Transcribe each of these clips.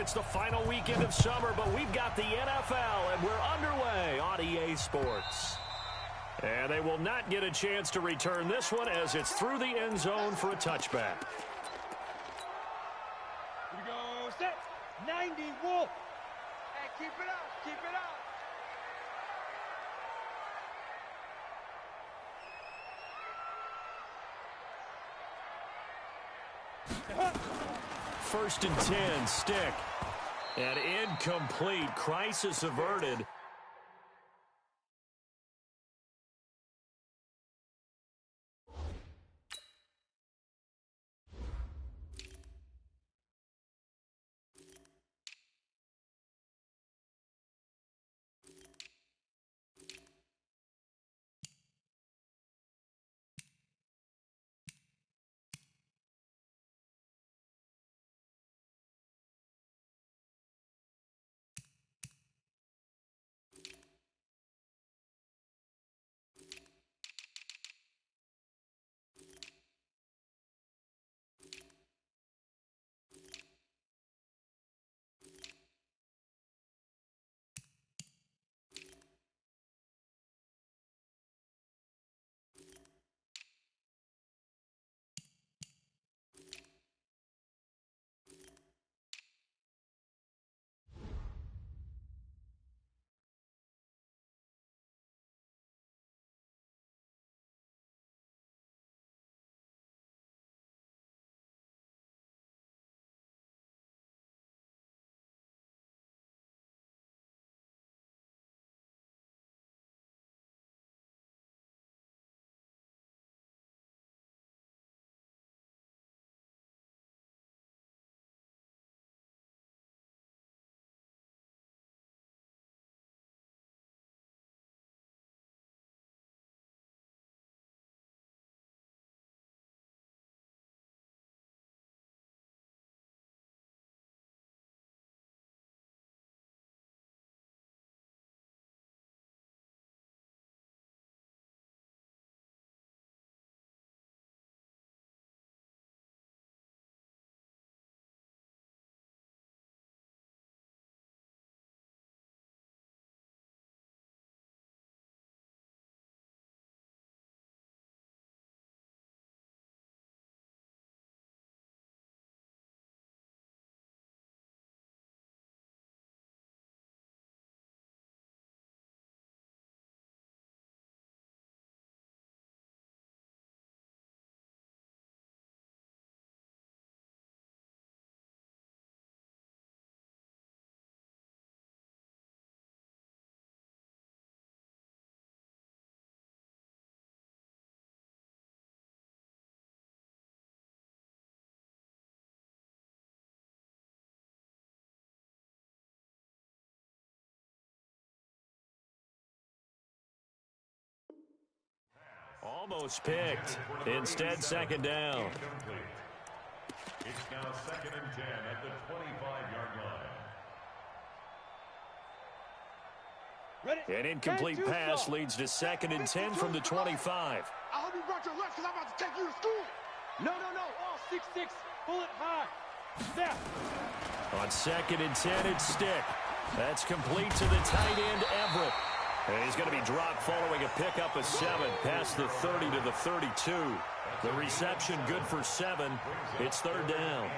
it's the final weekend of summer, but we've got the NFL, and we're underway on EA Sports. And they will not get a chance to return this one as it's through the end zone for a touchback. Here we go, set, 90, Wolf. Hey, keep it up, keep it up. First and 10, Stick. And incomplete. Crisis averted. Almost picked. Instead, second down. It's now second and 10 at the 25-yard line. An incomplete pass leads to second and 10 from the 25. I hope you brought your lunch because I'm about to take you to school. No. All 6'6", pull it high. Snap. On second and 10, it's Stick. That's complete to the tight end, Everett. And he's going to be dropped following a pickup of 7 past the 30 to the 32. The reception good for 7. It's third down.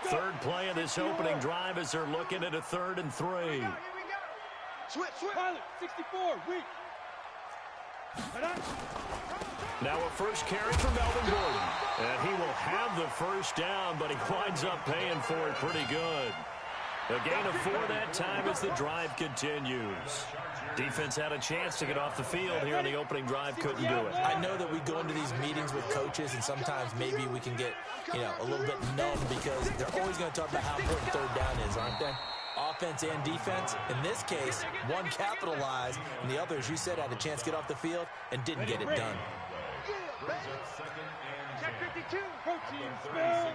Third play of this opening drive as they're looking at a 3rd and 3. Here we go. Switch. Pilot, 64, weak. Now a first carry for Melvin Gordon. And he will have the first down, but he winds up paying for it pretty good. A gain of 4 that time as the drive continues. Defense had a chance to get off the field here in the opening drive, couldn't do it. I know that we go into these meetings with coaches, and sometimes maybe we can get, a little bit numb because they're always going to talk about how important third down is, aren't they? Offense and defense. In this case, one capitalized, and the other, as you said, had a chance to get off the field and didn't get it done. Check 52, protein spell.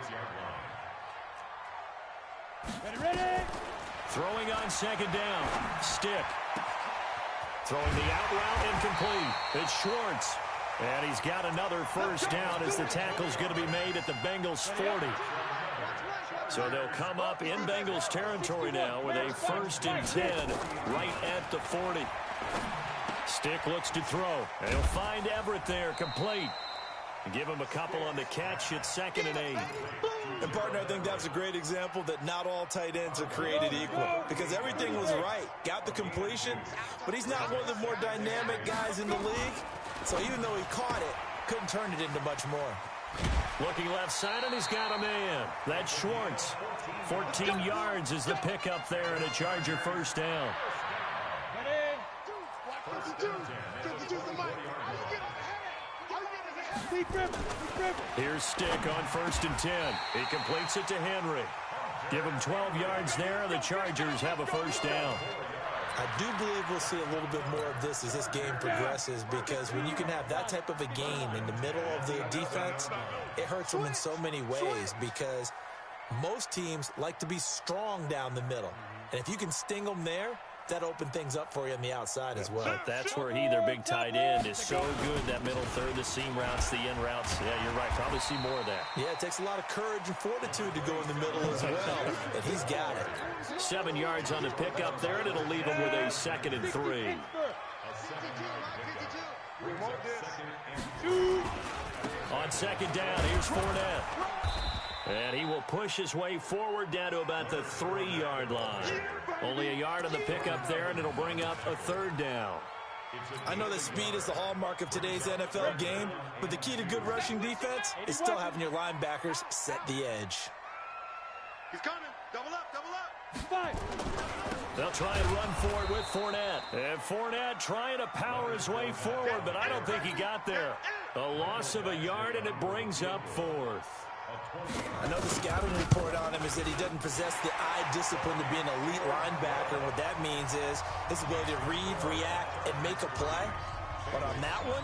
Ready. Throwing on second down. Stick. Throwing the out route incomplete. It's Schwartz. And he's got another first down as the tackle's going to be made at the Bengals 40. So they'll come up in Bengals territory now with a 1st and 10 right at the 40. Stick looks to throw. And he'll find Everett there, complete. Give him a couple on the catch. It's 2nd and 8. And, partner, I think that's a great example that not all tight ends are created equal because everything was right. Got the completion, but he's not one of the more dynamic guys in the league. So even though he caught it, couldn't turn it into much more. Looking left side, and he's got a man. That's Schwartz. 14 yards is the pickup there, and a Charger 1st down. Here's Stick on 1st and 10. He completes it to Henry. Give him 12 yards there, and the Chargers have a 1st down. I do believe we'll see a little bit more of this as this game progresses because when you can have that type of a game in the middle of the defense, it hurts them in so many ways because most teams like to be strong down the middle. And if you can sting them there, that opened things up for you on the outside as well. But that's where their big tight end, is so good, that middle third, the seam routes, the in routes. Yeah, you're right. Probably see more of that. Yeah, it takes a lot of courage and fortitude to go in the middle as well, and he's got it. 7 yards on the pickup there, and it'll leave him with a 2nd and 3. On 2nd down, here's Fournette. And he will push his way forward down to about the 3-yard line. Only a yard on the pickup there, and it'll bring up a 3rd down. I know that speed is the hallmark of today's NFL game, but the key to good rushing defense is still having your linebackers set the edge. He's coming. Double up, double up. They'll try and run for it with Fournette. And Fournette trying to power his way forward, but I don't think he got there. A loss of a yard, and it brings up 4th. I know the scouting report on him is that he doesn't possess the eye discipline to be an elite linebacker. What that means is his ability to read, react, and make a play. But on that one,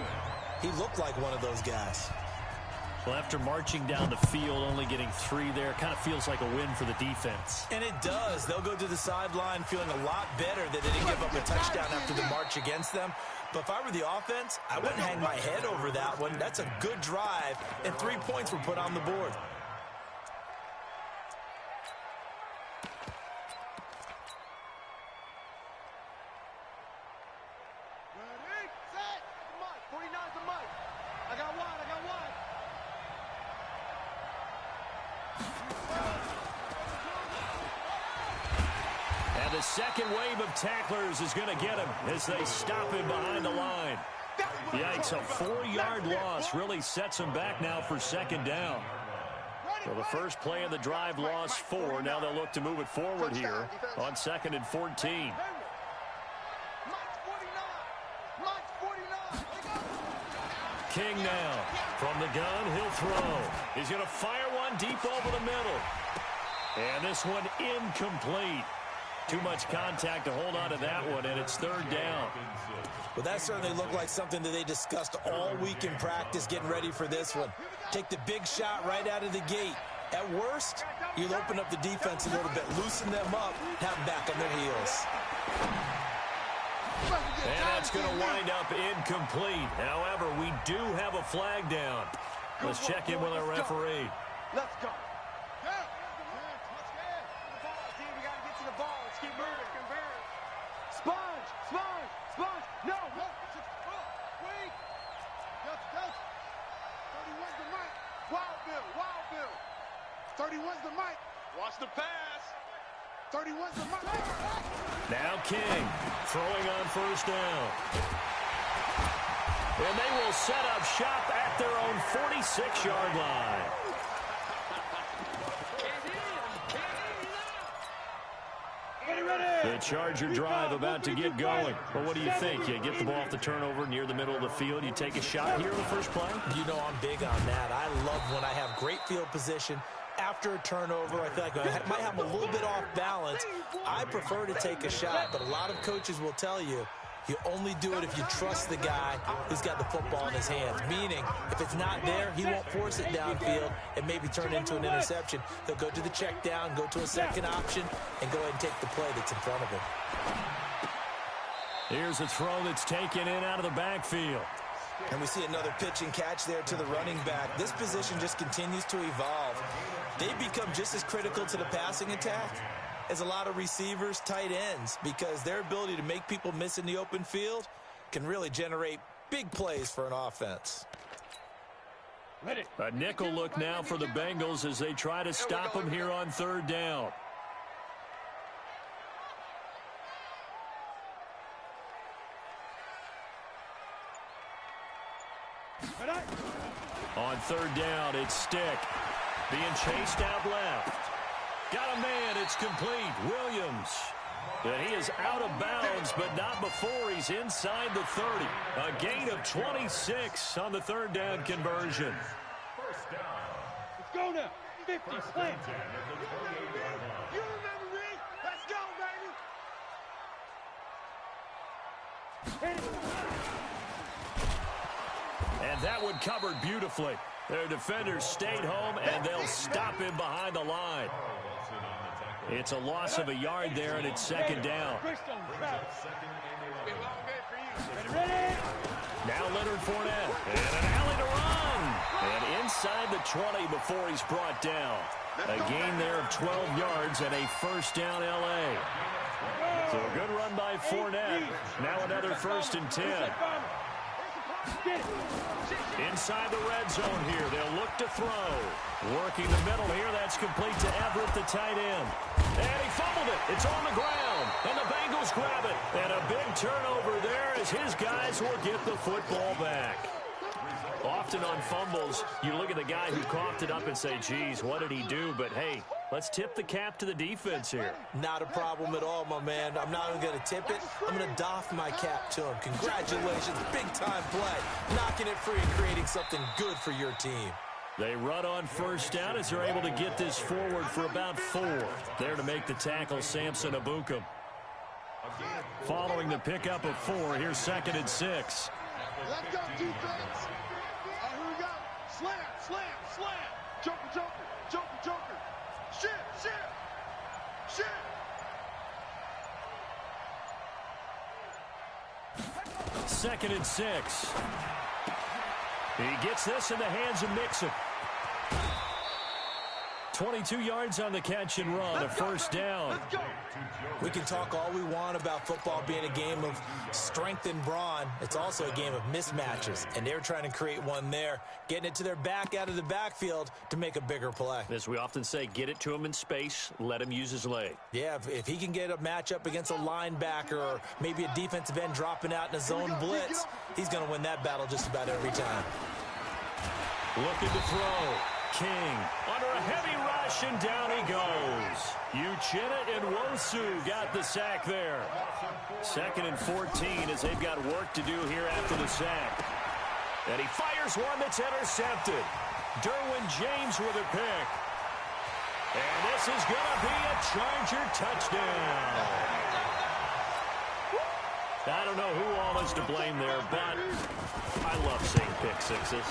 he looked like one of those guys. Well, after marching down the field, only getting 3 there, kind of feels like a win for the defense. And it does. They'll go to the sideline feeling a lot better that they didn't give up a touchdown after the march against them. But if I were the offense, I wouldn't hang my head over that one. That's a good drive, and 3 points were put on the board. Ready, set, Mike. 49's the Mike. I got one. And the second wave of tacklers is going to get him as they stop him behind the line. Yikes, a 4-yard loss really sets him back now for 2nd down. So the first play of the drive lost 4. Now they'll look to move it forward here on 2nd and 14. King now from the gun, he'll throw. He's going to fire one deep over the middle. And this one incomplete. Too much contact to hold on to that one, and it's 3rd down. Well, that certainly looked like something that they discussed all week in practice, getting ready for this one. Take the big shot right out of the gate. At worst, you'll open up the defense a little bit, loosen them up, have them back on their heels. And that's going to wind up incomplete. However, we do have a flag down. Let's check in with our referee. Let's go. Sponge. No. Wait. That's. 31's the mic. Wild Bill. 31's the mic. Watch the pass. 31's the mic. Now King throwing on 1st down. And they will set up shop at their own 46-yard line. The Charger drive about to get going. Well, what do you think? You get the ball off the turnover near the middle of the field. You take a shot here in the first play? You know I'm big on that. I love when I have great field position. After a turnover, I feel like I might have a little bit off balance. I prefer to take a shot, but a lot of coaches will tell you, you only do it if you trust the guy who's got the football in his hands. Meaning, if it's not there, he won't force it downfield and maybe turn it into an interception. He'll go to the check down, go to a second option, and go ahead and take the play that's in front of him. Here's a throw that's taken in out of the backfield. And we see another pitch and catch there to the running back. This position just continues to evolve. they become just as critical to the passing attack as a lot of receivers, tight ends, because their ability to make people miss in the open field can really generate big plays for an offense. A nickel look now for the Bengals as they try to stop him here on third down. On third down, it's Stick. Being chased out left. Got a man, it's complete. Williams. And he is out of bounds, but not before he's inside the 30. A gain of 26 on the third down conversion. First down. Let's go now. 50, slant. You remember me? Let's go, baby. And that one covered beautifully. Their defenders stayed home, and they'll stop him behind the line. It's a loss of a yard there, and it's second down. Now Leonard Fournette, and an alley to run. And inside the 20 before he's brought down. A gain there of 12 yards and a first down L.A. So a good run by Fournette. Now another 1st and 10. Inside the red zone here, they'll look to throw. Working the middle here, that's complete to Everett, the tight end. And he fumbled it. It's on the ground. And the Bengals grab it. And a big turnover there as his guys will get the football back. Often on fumbles, you look at the guy who coughed it up and say, geez, what did he do? But, hey, let's tip the cap to the defense here. Not a problem at all, my man. I'm not even going to tip it. I'm going to doff my cap to him. Congratulations. Big-time play. Knocking it free and creating something good for your team. They run on first down as they're able to get this forward for about 4. There to make the tackle, Samson Ebukam. Following the pickup of 4, here's 2nd and 6. Let's go, defense. Here we go. Slam, slam, slam. Joker, joker, joker, joker. Shit, shit, shit. 2nd and 6. He gets this in the hands of Mixon. 22 yards on the catch and run, a first down. We can talk all we want about football being a game of strength and brawn. It's also a game of mismatches, and they're trying to create one there, getting it to their back out of the backfield to make a bigger play. As we often say, get it to him in space, let him use his leg. Yeah, if he can get a matchup against a linebacker or maybe a defensive end dropping out in a zone blitz, he's going to win that battle just about every time. Looking to throw. King under a heavy rush, and down he goes. Uchenna and Wosu got the sack there. 2nd and 14 as they've got work to do here after the sack. And he fires one that's intercepted. Derwin James with a pick. And this is going to be a Charger touchdown. I don't know who all is to blame there, but I love seeing pick sixes.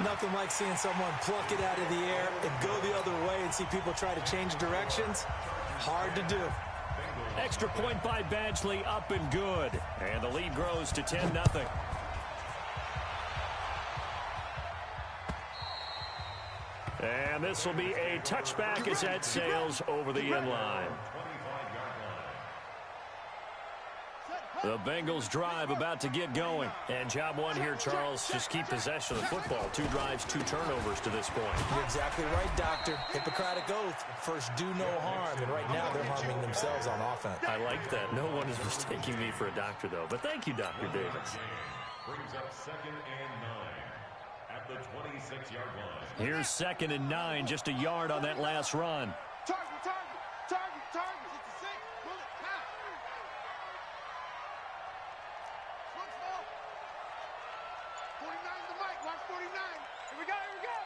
Nothing like seeing someone pluck it out of the air and go the other way and see people try to change directions. Hard to do. Extra point by Badgley, up and good. And the lead grows to 10-0. And this will be a touchback as that sails over the end line. The Bengals drive about to get going. And job one here, Charles, just keep possession of the football. 2 drives, 2 turnovers to this point. You're exactly right, Doctor. Hippocratic oath. First, do no harm. And right now, they're harming themselves on offense. I like that. No one is mistaking me for a doctor, though. But thank you, Dr. Davis. Brings up 2nd and 9 at the 26-yard line. Here's 2nd and 9, just a yard on that last run. Target, target, target, target. It's a 6. Bullet, pow. Once more. 49's the mic. Watch 49. Here we go, here we go.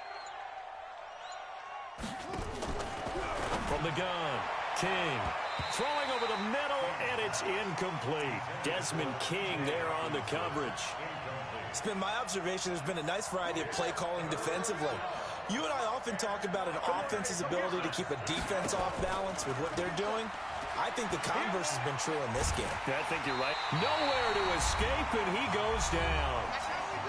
From the gun, King. Throwing over the middle, and it's incomplete. Desmond King there on the coverage. It's been my observation there's been a nice variety of play calling defensively. You and I often talk about an offense's ability to keep a defense off balance with what they're doing. I think the converse has been true in this game. I think you're right. Nowhere to escape, and he goes down.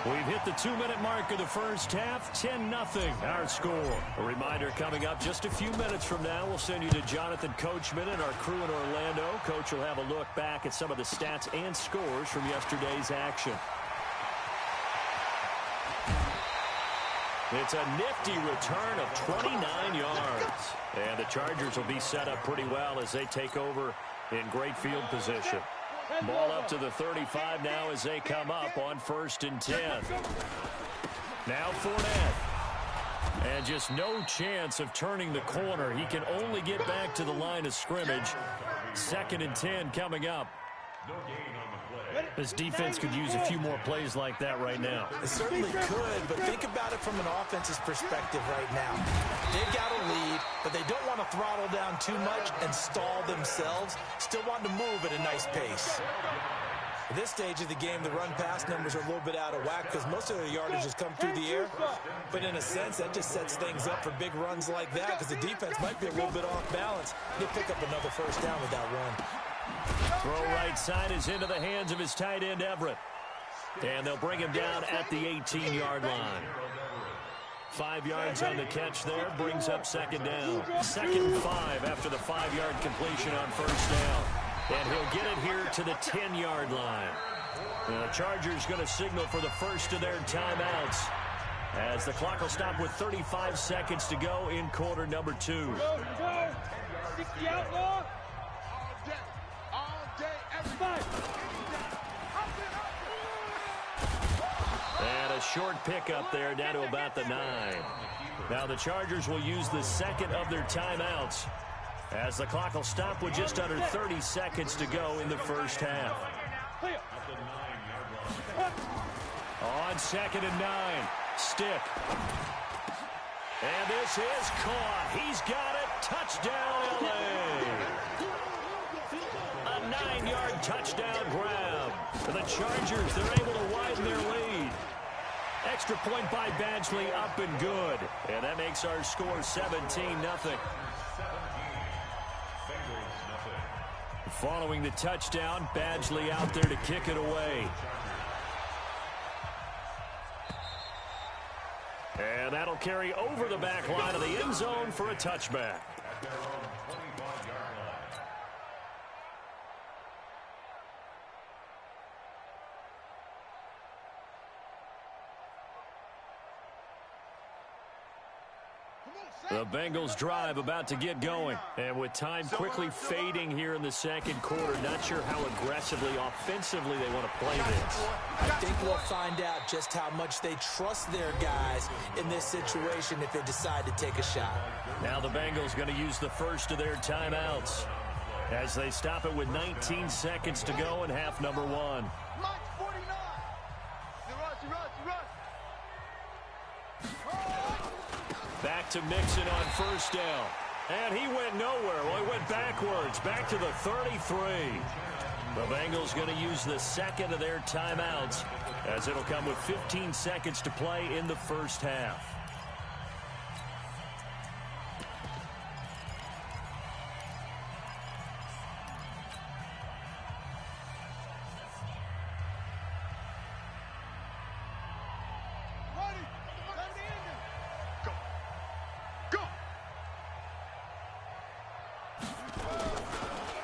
We've hit the 2-minute mark of the first half, 10-0 our score. A reminder coming up just a few minutes from now, we'll send you to Jonathan Coachman and our crew in Orlando. Coach will have a look back at some of the stats and scores from yesterday's action. It's a nifty return of 29 yards. And the Chargers will be set up pretty well as they take over in great field position. Ball up to the 35 now as they come up on 1st and 10. Now Fournette. And just no chance of turning the corner. He can only get back to the line of scrimmage. 2nd and 10 coming up. This defense could use a few more plays like that right now. It certainly could, but think about it from an offense's perspective right now. They've got a lead, but they don't want to throttle down too much and stall themselves. Still want to move at a nice pace. At this stage of the game, the run-pass numbers are a little bit out of whack because most of their yardage has come through the air. But in a sense, that just sets things up for big runs like that because the defense might be a little bit off balance. He'll pick up another first down with that run. Throw right side is into the hands of his tight end, Everett. And they'll bring him down at the 18-yard line. 5 yards on the catch there, brings up 2nd down. 2nd and 5 after the 5-yard completion on 1st down. And he'll get it here to the 10-yard line. The Chargers going to signal for the first of their timeouts as the clock will stop with 35 seconds to go in quarter number 2. 60 outlaw. And a short pickup there down to about the 9. Now the Chargers will use the 2nd of their timeouts as the clock will stop with just under 30 seconds to go in the first half. On 2nd and 9, Stick. And this is caught. He's got it. Touchdown, LA. A 9-yard touchdown grab. For the Chargers, they're able to widen their lead. Extra point by Badgley, up and good. And that makes our score 17-0. Following the touchdown, Badgley out there to kick it away. And that'll carry over the back line of the end zone for a touchback. The Bengals drive about to get going. And with time quickly fading here in the 2nd quarter, not sure how aggressively, offensively they want to play this. I think we'll find out just how much they trust their guys in this situation if they decide to take a shot. Now the Bengals going to use the first of their timeouts as they stop it with 19 seconds to go in half number 1. Back to Mixon on 1st down. And he went nowhere. Well, he went backwards, back to the 33. The Bengals going to use the 2nd of their timeouts as it'll come with 15 seconds to play in the first half.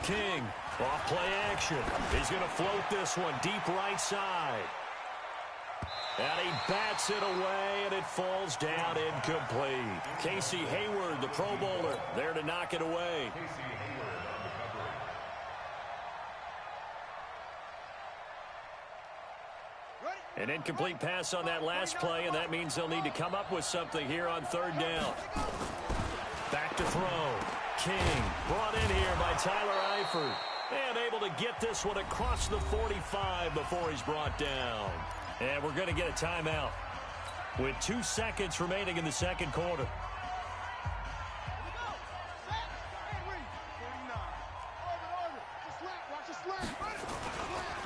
King, off play action. He's going to float this one deep right side. And he bats it away, and it falls down incomplete. Casey Hayward, the Pro Bowler, there to knock it away. An incomplete pass on that last play, and that means they'll need to come up with something here on 3rd down. Back to throw. King brought in here by Tyler Eifert. And able to get this one across the 45 before he's brought down. And we're going to get a timeout with 2 seconds remaining in the 2nd quarter.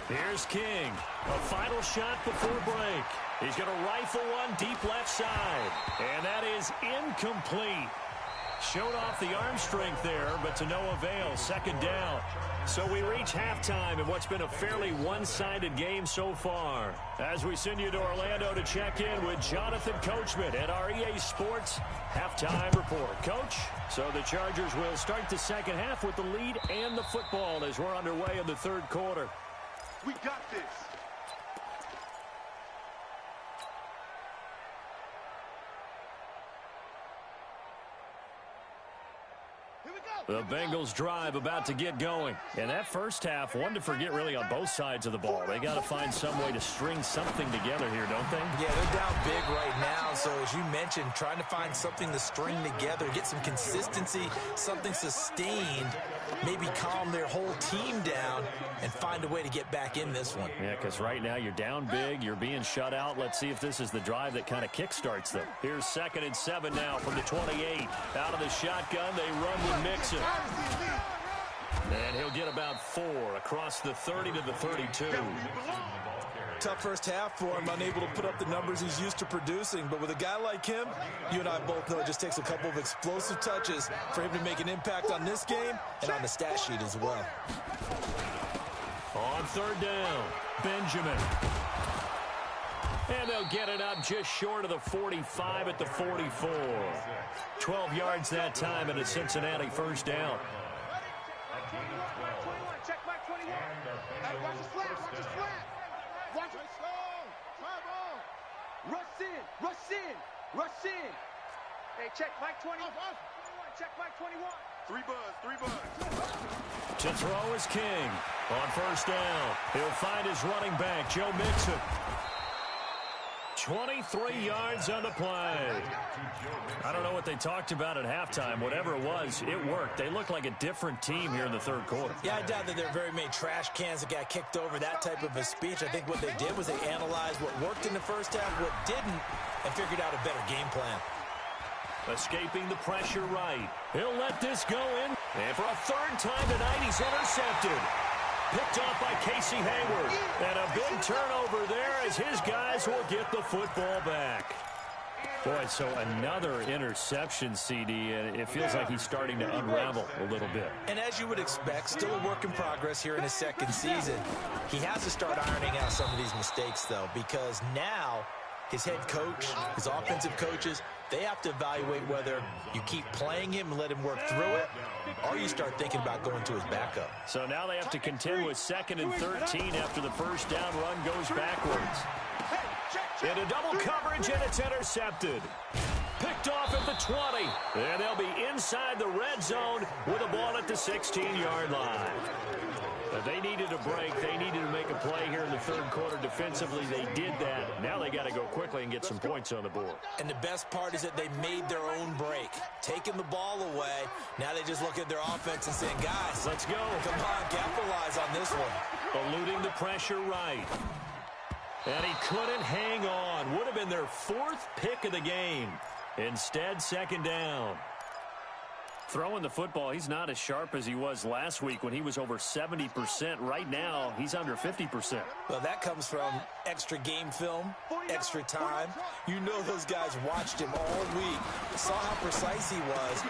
Here's King. A final shot before break. He's going to rifle one deep left side. And that is incomplete. Showed off the arm strength there, but to no avail. Second down. So we reach halftime in what's been a fairly one-sided game so far. As we send you to Orlando to check in with Jonathan Coachman at our EA Sports Halftime Report. Coach, so the Chargers will start the second half with the lead and the football as we're underway in the third quarter. We got this. The Bengals drive about to get going. And that first half, one to forget really on both sides of the ball. They got to find some way to string something together here, don't they? Yeah, they're down big right now. So as you mentioned, trying to find something to string together, get some consistency, something sustained, maybe calm their whole team down and find a way to get back in this one. Yeah, because right now you're down big, you're being shut out. Let's see if this is the drive that kind of kickstarts them. Here's 2nd and 7 now from the 28. Out of the shotgun, they run with Mixon. And he'll get about 4 across the 30 to the 32. Tough first half for him, unable to put up the numbers he's used to producing. But with a guy like him, you and I both know it just takes a couple of explosive touches for him to make an impact on this game and on the stat sheet as well. On 3rd down, Benjamin. And they'll get it up just short of the 45 at the 44. 12 yards that time and a Cincinnati first down. Check back 21. Hey, watch the slant. Watch the slant. Watch it. Rush in. Rush in. Rush in. Hey, check Mike 20. Check Mike 21. 3 buds. To throw is King. On first down, he'll find his running back, Joe Mixon. 23 yards on the play. I don't know what they talked about at halftime. Whatever it was, it worked. They look like a different team here in the third quarter. Yeah, I doubt that there are very many trash cans that got kicked over, that type of a speech. I think what they did was they analyzed what worked in the first half, what didn't, and figured out a better game plan. Escaping the pressure right. He'll let this go in. And for a 3rd time tonight, he's intercepted. Picked off by Casey Hayward. And a big turnover there as his guys will get the football back. Boy, so another interception, CD, and it feels like he's starting to unravel a little bit. And as you would expect, still a work in progress here in his second season. He has to start ironing out some of these mistakes, though, because now his head coach, his offensive coaches, they have to evaluate whether you keep playing him and let him work through it, or you start thinking about going to his backup. So now they have to contend with 2nd and 13 after the first down run goes backwards. Into double coverage, and it's intercepted. Picked off at the 20. And they'll be inside the red zone with a ball at the 16-yard line. But they needed a break. They needed to make a play here in the third quarter defensively. They did that. Now they got to go quickly and get some points on the board. And the best part is that they made their own break. Taking the ball away. Now they just look at their offense and saying, guys, let's go. Come on, capitalize on this one. Eluding the pressure right. And he couldn't hang on. Would have been their 4th pick of the game. Instead, 2nd down. Throwing the football, he's not as sharp as he was last week when he was over 70%. Right now, he's under 50%. Well, that comes from extra game film, extra time. You know those guys watched him all week, saw how precise he was.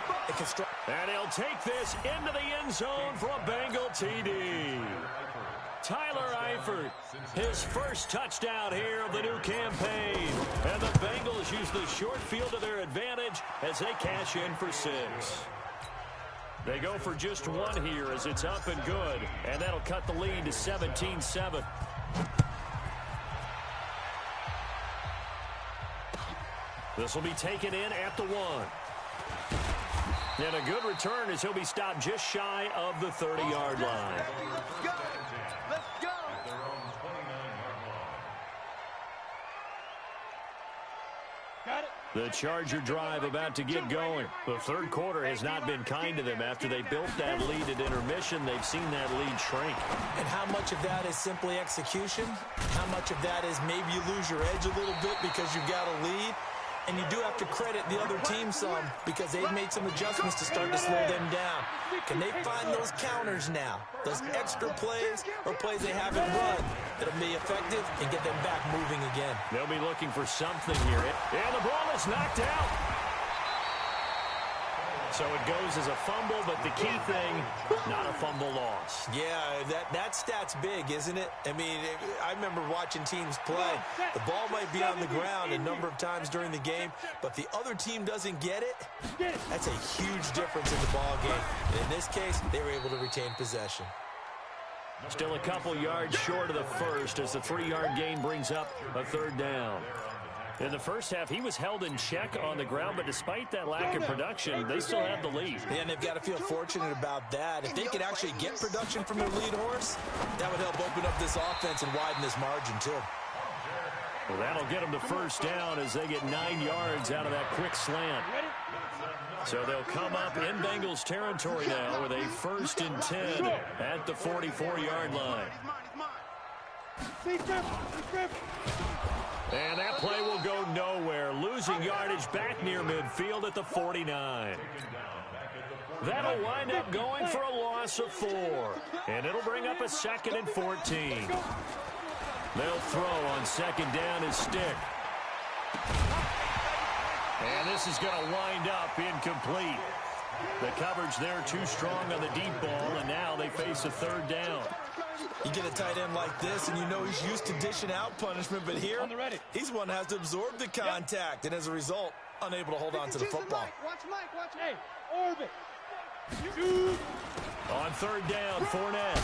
And he'll take this into the end zone for a Bengal TD. Tyler Eifert, his first touchdown here of the new campaign. And the Bengals use the short field to their advantage as they cash in for 6. They go for just 1 here as it's up and good. And that'll cut the lead to 17-7. This will be taken in at the 1. And a good return as he'll be stopped just shy of the 30-yard line. Let's go. Got it. The Charger drive about to get going. The third quarter has not been kind to them. After they built that lead at intermission, they've seen that lead shrink. And how much of that is simply execution? How much of that is maybe you lose your edge a little bit because you've got a lead? And you do have to credit the other team some because they've made some adjustments to start to slow them down. Can they find those counters now, those extra plays or plays they haven't run that'll be effective and get them back moving again? They'll be looking for something here. And the ball is knocked out. So it goes as a fumble, but the key thing, not a fumble loss. Yeah, that stat's big, isn't it? I mean, I remember watching teams play. The ball might be on the ground a number of times during the game, but the other team doesn't get it. That's a huge difference in the ball game. And in this case, they were able to retain possession. Still a couple yards short of the first as the 3-yard gain brings up a third down. In the first half, he was held in check on the ground, but despite that lack of production, they still have the lead. And they've got to feel fortunate about that. If they could actually get production from their lead horse, that would help open up this offense and widen this margin, too. Well, that'll get them the first down as they get 9 yards out of that quick slant. So they'll come up in Bengals territory now with a 1st and 10 at the 44-yard line. And that play will go nowhere, losing yardage back near midfield at the 49. That'll wind up going for a loss of 4. And it'll bring up a 2nd and 14. They'll throw on 2nd down as Stick. And this is going to wind up incomplete. The coverage there too strong on the deep ball, and now they face a 3rd down. You get a tight end like this, and you know he's used to dishing out punishment, but here, he's one that has to absorb the contact, and as a result, unable to hold on to the football. Watch Mike, watch Mike. Hey, orbit. On 3rd down, Fournette.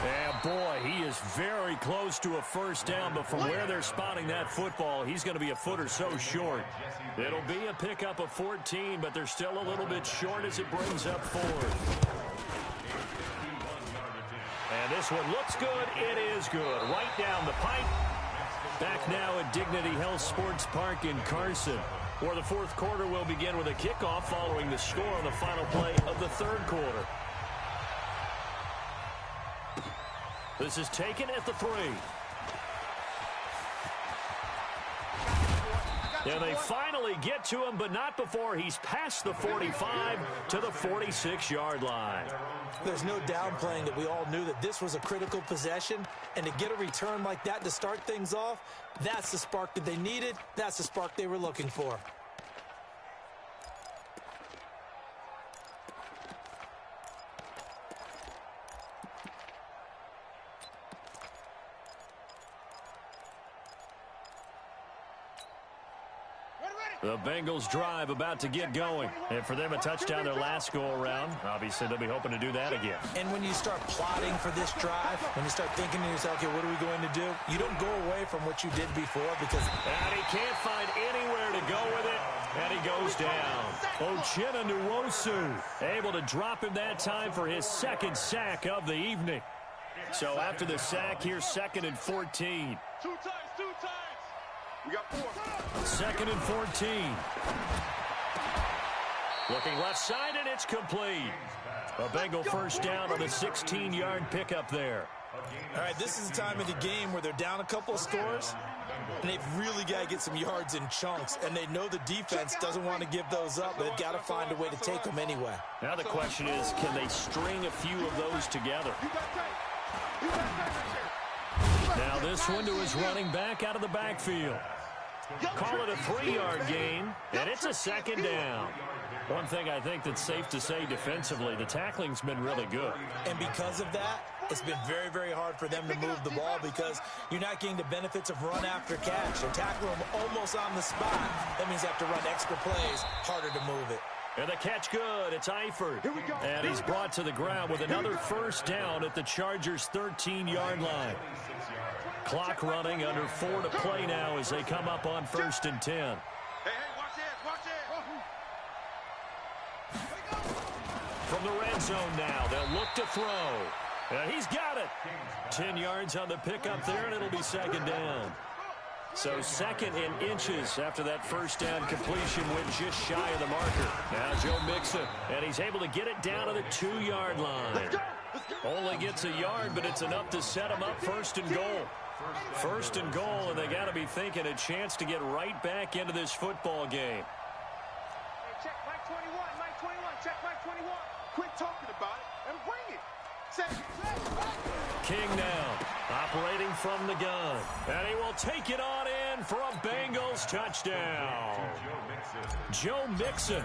And boy, he is very close to a 1st down, but from where they're spotting that football, he's going to be a foot or so short. It'll be a pickup of 14, but they're still a little bit short as it brings up 4th. And this one looks good. It is good. Right down the pipe. Back now at Dignity Health Sports Park in Carson, where the 4th quarter will begin with a kickoff following the score on the final play of the 3rd quarter. This is taken at the 3. And they finally get to him, but not before he's past the 45 to the 46-yard line. There's no downplaying that we all knew that this was a critical possession, and to get a return like that to start things off, that's the spark that they needed. That's the spark they were looking for. The Bengals drive about to get going. And for them, a touchdown their last go-around. Obviously, they'll be hoping to do that again. And when you start plotting for this drive, when you start thinking to yourself, okay, what are we going to do? You don't go away from what you did before because... And he can't find anywhere to go with it. And he goes down. Uchenna Nwosu able to drop him that time for his 2nd sack of the evening. So after the sack, here's 2nd and 14. Two times. We got 4. 2nd and 14. Looking left side, and it's complete. A Bengal 1st down on a 16-yard pickup there. All right, this is the time of the game where they're down a couple of scores, and they've really got to get some yards in chunks, and they know the defense doesn't want to give those up, but they've got to find a way to take them anyway. Now the question is, can they string a few of those together? Now this one to his running back out of the backfield. Call it a 3-yard gain, and it's a 2nd down. One thing I think that's safe to say defensively, the tackling's been really good. And because of that, it's been very, very hard for them to move the ball because you're not getting the benefits of run after catch. They're tackling them almost on the spot. That means they have to run extra plays, harder to move it. And the catch good. It's Eifert. And he's brought to the ground with another 1st down at the Chargers' 13-yard line. Clock running, under 4 to play now as they come up on 1st and 10. Hey, watch this. From the red zone now, they'll look to throw. And he's got it. 10 yards on the pickup there, and it'll be 2nd down. So 2nd and inches after that 1st down completion went just shy of the marker. Now Joe Mixon, and he's able to get it down to the 2-yard line. Only gets a yard, but it's enough to set him up 1st and goal. 1st and goal, and they got to be thinking a chance to get right back into this football game. Hey, check Mike 21, check Mike 21. Quit talking about it and bring it. King now, operating from the gun. And he will take it on in for a Bengals touchdown. Joe Mixon.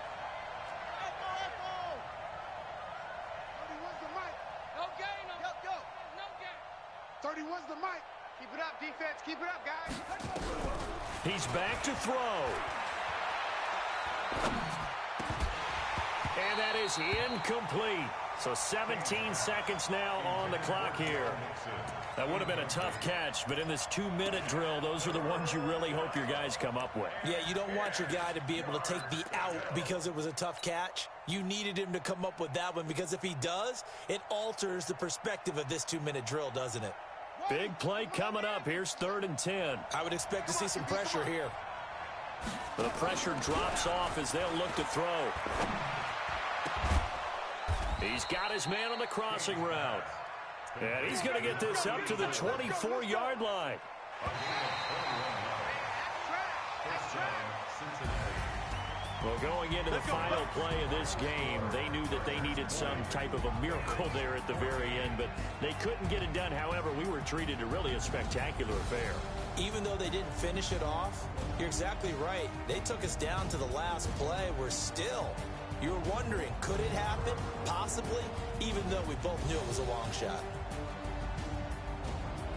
31's the mic. Keep it up, defense. Keep it up, guys. He's back to throw. And that is incomplete. So 17 seconds now on the clock here. That would have been a tough catch, but in this 2-minute drill, those are the ones you really hope your guys come up with. Yeah, you don't want your guy to be able to take the out because it was a tough catch. You needed him to come up with that one because if he does, it alters the perspective of this 2-minute drill, doesn't it? Big play coming up. Here's 3rd and 10. I would expect to see some pressure here. The pressure drops off as they'll look to throw. He's got his man on the crossing route. And he's going to get this up to the 24-yard line. Well, going into the final play of this game, they knew that they needed some type of a miracle there at the very end, but they couldn't get it done. However, we were treated to really a spectacular affair. Even though they didn't finish it off, you're exactly right. They took us down to the last play. You're wondering, could it happen? Possibly, even though we both knew it was a long shot.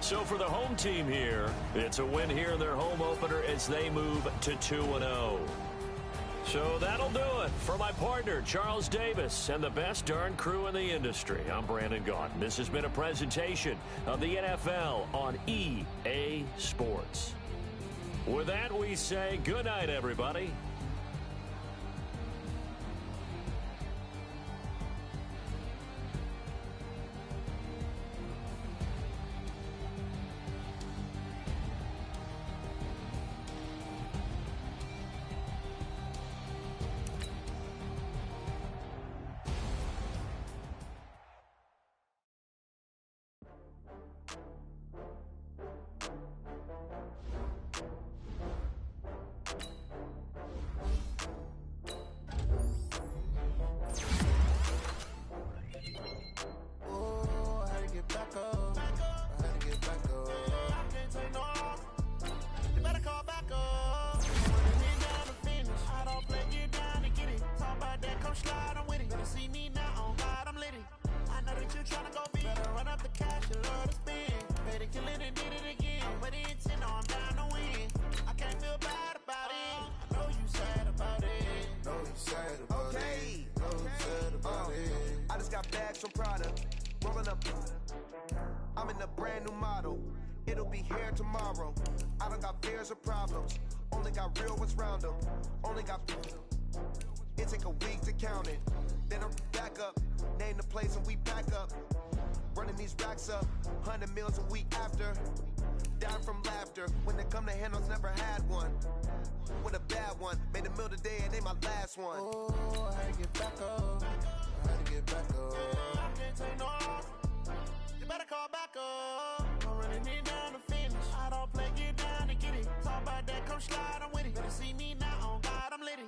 So for the home team here, it's a win here in their home opener as they move to 2-0. So that'll do it for my partner, Charles Davis, and the best darn crew in the industry. I'm Brandon Gaudin. This has been a presentation of the NFL on EA Sports. With that, we say good night, everybody. I'm in a brand new model. It'll be here tomorrow. I don't got fears or problems. Only got real ones round them. Only got... It take a week to count it. Then I'm back up. Name the place and we back up. Running these racks up. 100 meals a week after. Down from laughter. When they come to handles, never had one. With a bad one. Made a meal today and they my last one. Oh, I had to get back up. I had to get back up. I can't take no off. You better call back up. I'm running it down to finish. I don't play, get down and get it. Talk about that, come slide, I'm with it. Better see me now, on God, I'm litty.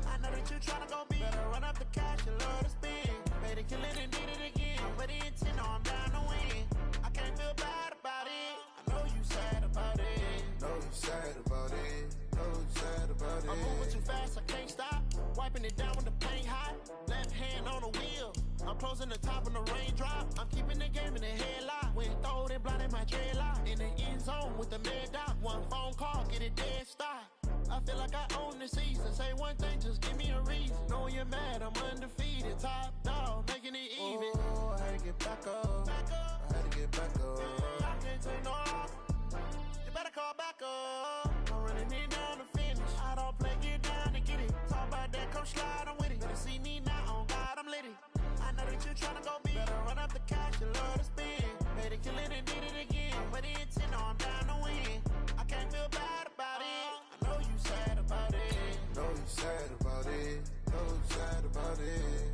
I know that you tryna go big. Better run up the cash, you love to spin. Made it, kill it, and did it again. But the intent, no, I'm down to win. I can't feel bad about it. I know you sad about it. Know you sad about it. Know you sad about it. I'm moving too fast, I can't stop. Wiping it down with the paint hot. Left hand on the wheel. I'm closing the top on the raindrop. I'm keeping the game in the headlock. When throwed and blinded my dreadlock. In the end zone with the mad dot. One phone call, get it dead stop. I feel like I own the season. Say one thing, just give me a reason. Knowing you're mad, I'm undefeated. Top dog, making it even. Oh, I had to get back up. I had to get back up. I can't take no off. You better call back up. I'm running it down to finish. I don't play, get down and get it. Talk about that, come slide, I'm with it. Better see me now, on God, I'm litty. I know that you tryna go big. Better run up the cash, you love to spin. Made it, kill it, and did it again. But the intent, no, I'm down to win. I can't feel bad about it. I know you sad about it. Know you sad about it. Know you sad about it.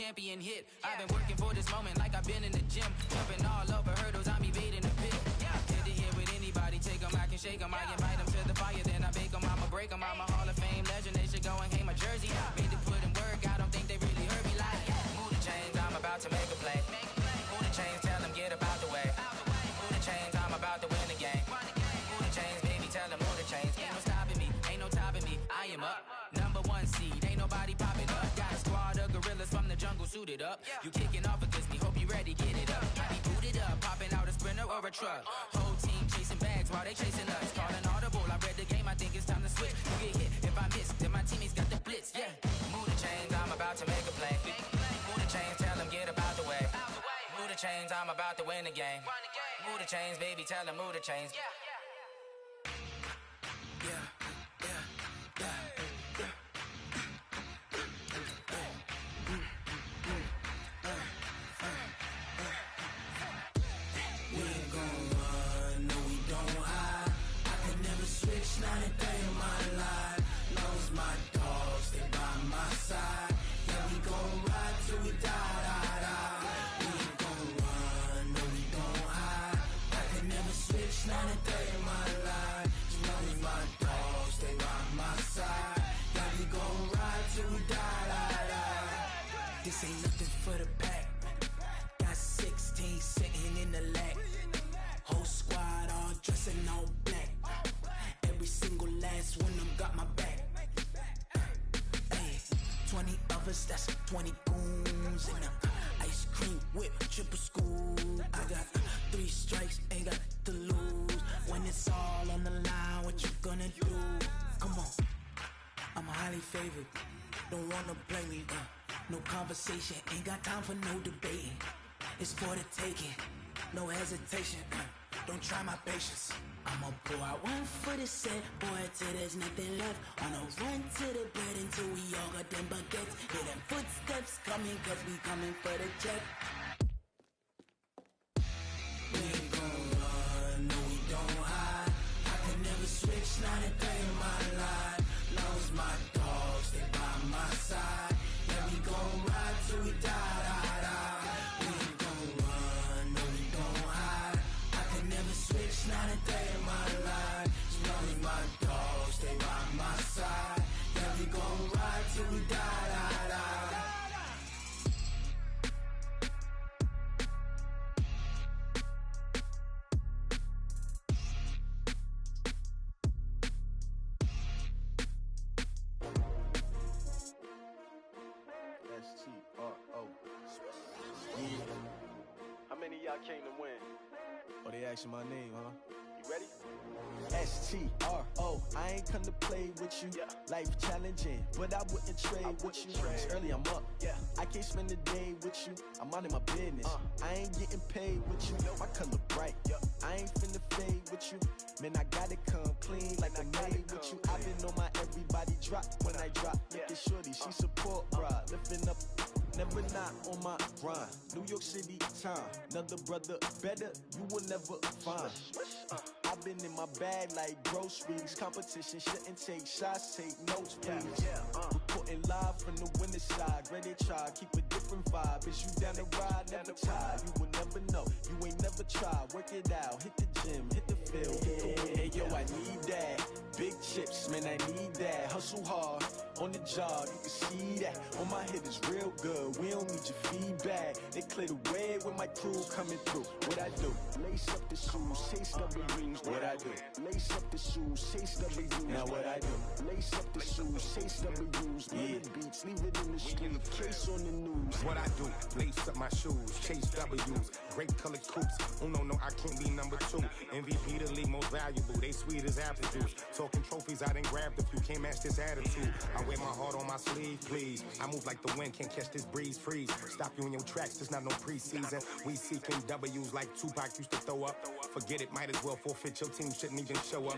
champion hit. I've been working for this moment like I've been in the gym. Jumping all over hurdles, I'm evading the pit. Hit it here with anybody, take them, I can shake them. I invite them to the fire, then I bake them, I'ma break them. I'm a Hall of Fame legend, they should go and hang my jersey. Made to put in work, I don't think they really heard me like. Move the chains, I'm about to make a play. Move the chains, tell them get up out the way. Move the chains, I'm about to win the game. Move the chains, baby, tell them move the chains. Ain't no stopping me, ain't no topping me, I am up. #1 seed, ain't nobody popping up. Got a squad of gorillas from the jungle suited up. You kicking off against me, hope you ready, get it up. I be booted up, popping out a sprinter or a truck. Whole team chasing bags while they chasing us. Calling audible, I read the game, I think it's time to switch. You get hit if I miss, then my teammates got the blitz, yeah. Move the chains, I'm about to make a play. Move the chains, tell them get up out the way. Move the chains, I'm about to win the game. Move the chains, baby, tell them move the chains. Yeah. Not a day in my life. Knows my dogs, they by my side. Yeah, we gon' ride till we die. We ain't gon' run, no, we gon' hide. I can never switch, not a day in my life. Knows my dogs, they by my side. Yeah, we gon' ride till we die. This ain't nothing for the pack. Got 16 sitting in the lag. Whole squad all dressing all black. Every single last one of them got my back. Hey, 20 of us, that's 20 goons. And ice cream whip, triple scoop. I got 3 strikes, ain't got to lose. When it's all on the line, what you gonna do? Come on, I'm highly favored. Don't wanna blame me, no conversation, ain't got time for no debating. It's for the taking, no hesitation. Don't try my patience. I'ma pour out one for the set, boy, till there's nothing left. On a run to the bed until we all got them baguettes. Hear them footsteps coming, cause we coming for the check. We ain't gon' run, no, we don't hide. I can never switch, not a day in my life. Knows my dogs, they by my side. Yeah, we gon' ride till we die. We ain't gon' run, no, we don't hide. I can never switch, not a day in my life. Knows my dogs, they by my side. Yeah, we gon' ride till we die. S-T-R-O. Yeah. How many of y'all came to win? Oh, they asking my name, huh? You ready? S-T-R-O. I ain't come to play with you. Yeah. Life challenging, but I wouldn't trade with you. It's early, I'm up. Yeah. I can't spend the day with you. I'm minding my business. I ain't getting paid with you. My color bright. Yeah. I ain't finna fade with you. Man, I gotta come clean like I made with you. I've been on my everybody drop when I drop. Look at shorty, she support, bruh. Lifting up. Never not on my grind. New York City time. Another brother better, you will never find. I've been in my bag like groceries. Competition shouldn't take shots, take notes, please. Reporting live from the winning side. Ready to try, keep a different vibe. Is you down the ride, never tired. You will never know, you ain't never tried. Work it out, hit the gym, hit the field, hit the wind. Hey yo, I need that. Big chips, man, I need that. Hustle hard, on the job, you can see that. On my head is real good, we don't need your feedback. They clear the way with my crew coming through. What I do? Lace up the shoes, chase W's. What I do? Lace up the shoes, chase W's. Now what I do? Lace up the shoes, chase W's. Yeah. Beats, leave it in the street, case on the news. What I do? Lace up my shoes, chase W's. Great colored coops. Oh no, I can't be number 2. MVP the league most valuable. They sweet as apple juice. Talking trophies, I done grabbed a few. Can't match this attitude. I wear my heart on my sleeve, please. I move like the wind, can't catch this breeze. Freeze. Stop you in your tracks. There's not no preseason. We seeking W's like Tupac used to throw up. Forget it, might as well forfeit. Your team shouldn't even show up.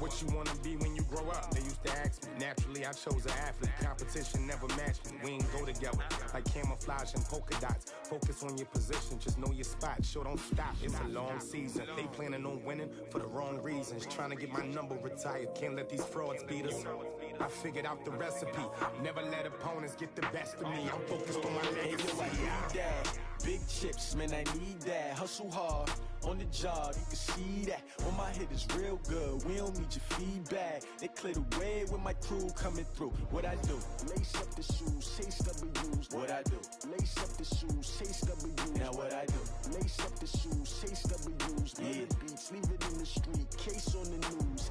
What you wanna be when you grow up? They used to ask me. Naturally, I chose an athlete. Competition never matched me. We ain't go together like camouflage and polka dots. Focus on your position, just know your spot. Sure, don't stop. It's a long season. They planning on winning, for the wrong reasons. Trying to get my number retired, can't let these frauds beat us. I figured out the recipe, never let opponents get the best of me. I'm focused on my legacy. I need that. Big chips, man, I need that. Hustle hard on the job, you can see that. When my hit is real good, we don't need your feedback. They clear the way with my crew coming through. What I do? Lace up the shoes, chase W's. What I do? Lace up the shoes, chase W's. Now what I do? Lace up the shoes, chase W's. Yeah. Beats, leave it in the street, case on the news.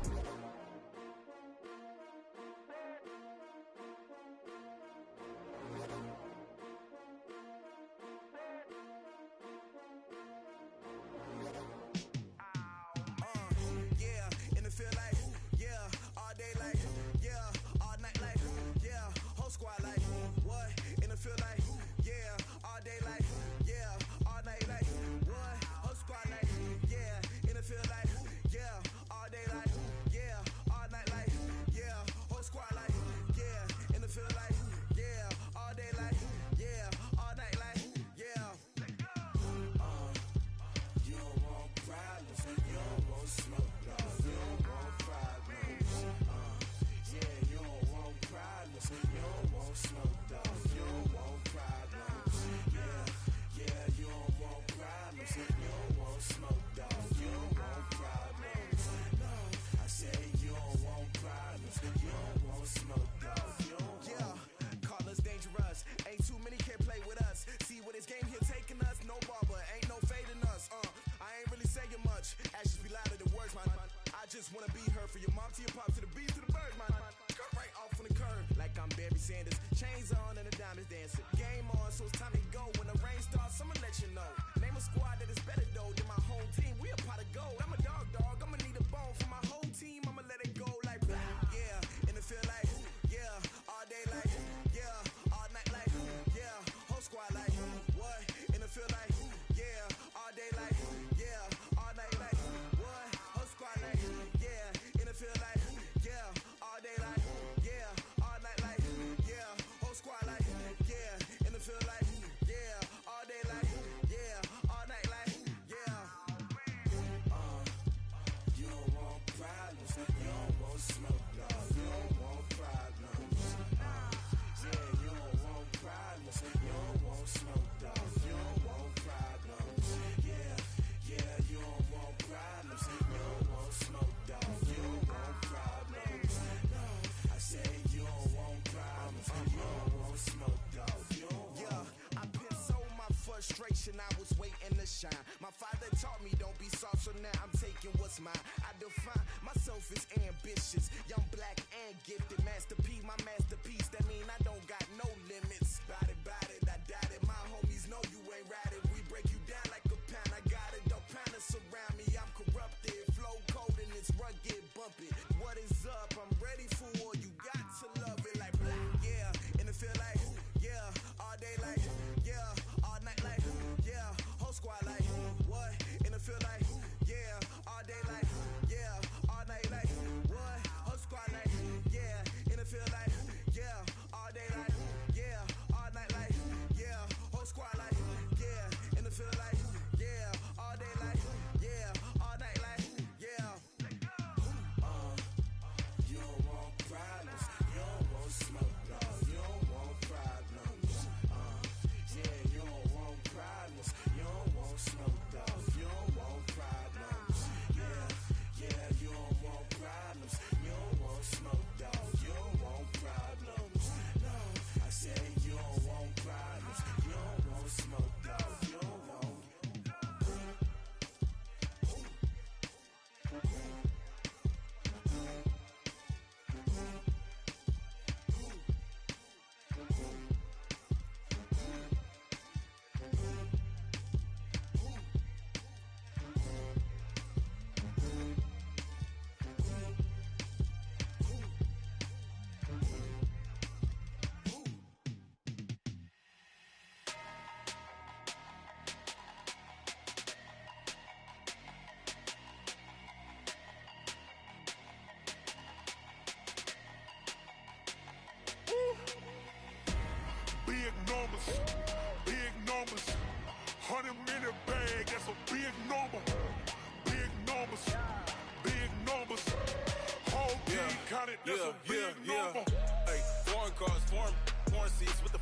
I was waiting to shine. My father taught me don't be soft, so now I'm taking what's mine. I define myself as ambitious, young, black, and gifted. Master P, my masterpiece. That mean I don't got no limits. Bout it, I doubt it. My homies know you ain't ratted. We break you down like a pound. I got it, don't pound to surround me. I'm corrupted, flow cold and it's rugged, bumpy. What is up? I'm ready for war. You got to love it like black, yeah. And it feel like, yeah, all day like, yeah, all night like, yeah, whole squad like, what? And it feel like, yeah, all day like, yeah, all night like, what? Whole squad like, yeah, and it feel like, yeah, all day like, yeah,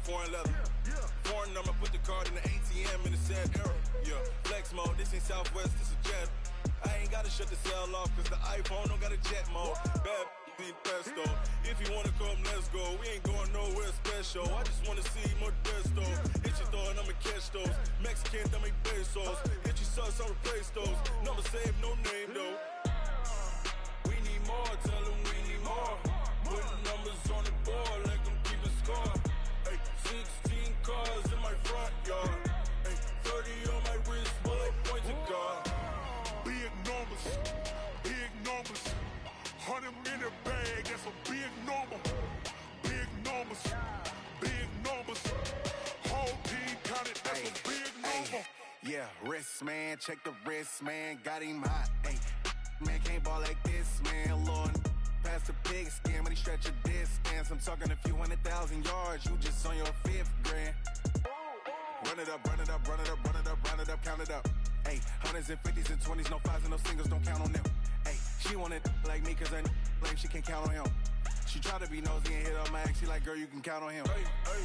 foreign leather. Foreign number, put the card in the ATM in the sad era. Yeah, flex mode, this ain't Southwest, this a jet. I ain't gotta shut the cell off, cause the iPhone don't got a jet mode. Bad be pesto. If you wanna come, let's go. We ain't going nowhere special. I just wanna see Modesto. Hit your thought, I'ma catch those. Mexican, dame pesos. Hit your sus, I'll replace those. Number save, no name though. We need more, tell them we need more. Putting numbers on the board like I'm keeping score. Ay, 16 cars in my front yard. Ay, 30 on my wrist, bullet point to God. Big numbers, big numbers. 100 in the bag, that's a big number. Big numbers, big numbers. Whole team counted, that's a big number. Yeah, wrist man, check the wrist man, got him hot. Ay, man can't ball like this, man. Lord, past the pig skin, but he stretch a distance. I'm talking a few 100,000 yards, you just on your 5th grand. Run it up, run it up, run it up, run it up, run it up, count it up. Ay, 100s and 50s and 20s, no 5s and no singles, don't count on them. Ay, she want it like me, cause I like she can't count on him. She try to be nosy and hit up my ex, she like, girl, you can count on him. Hey, hey,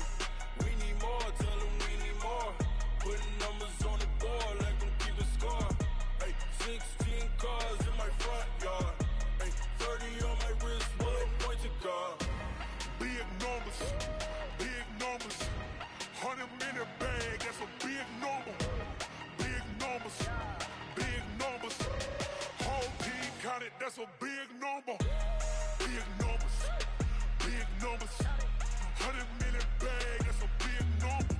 we need more, tell them we need more. Putting numbers on the board like I'm keeping score. Hey, 16 cars in my front yard. Hey, 30 on my wrist, bullet point to God. Big numbers, big numbers. 100 in the bag, that's a big number. Big numbers, big numbers. Whole team counted, that's a big number. Big numbers, big numbers. 100 in the bag, that's a big number.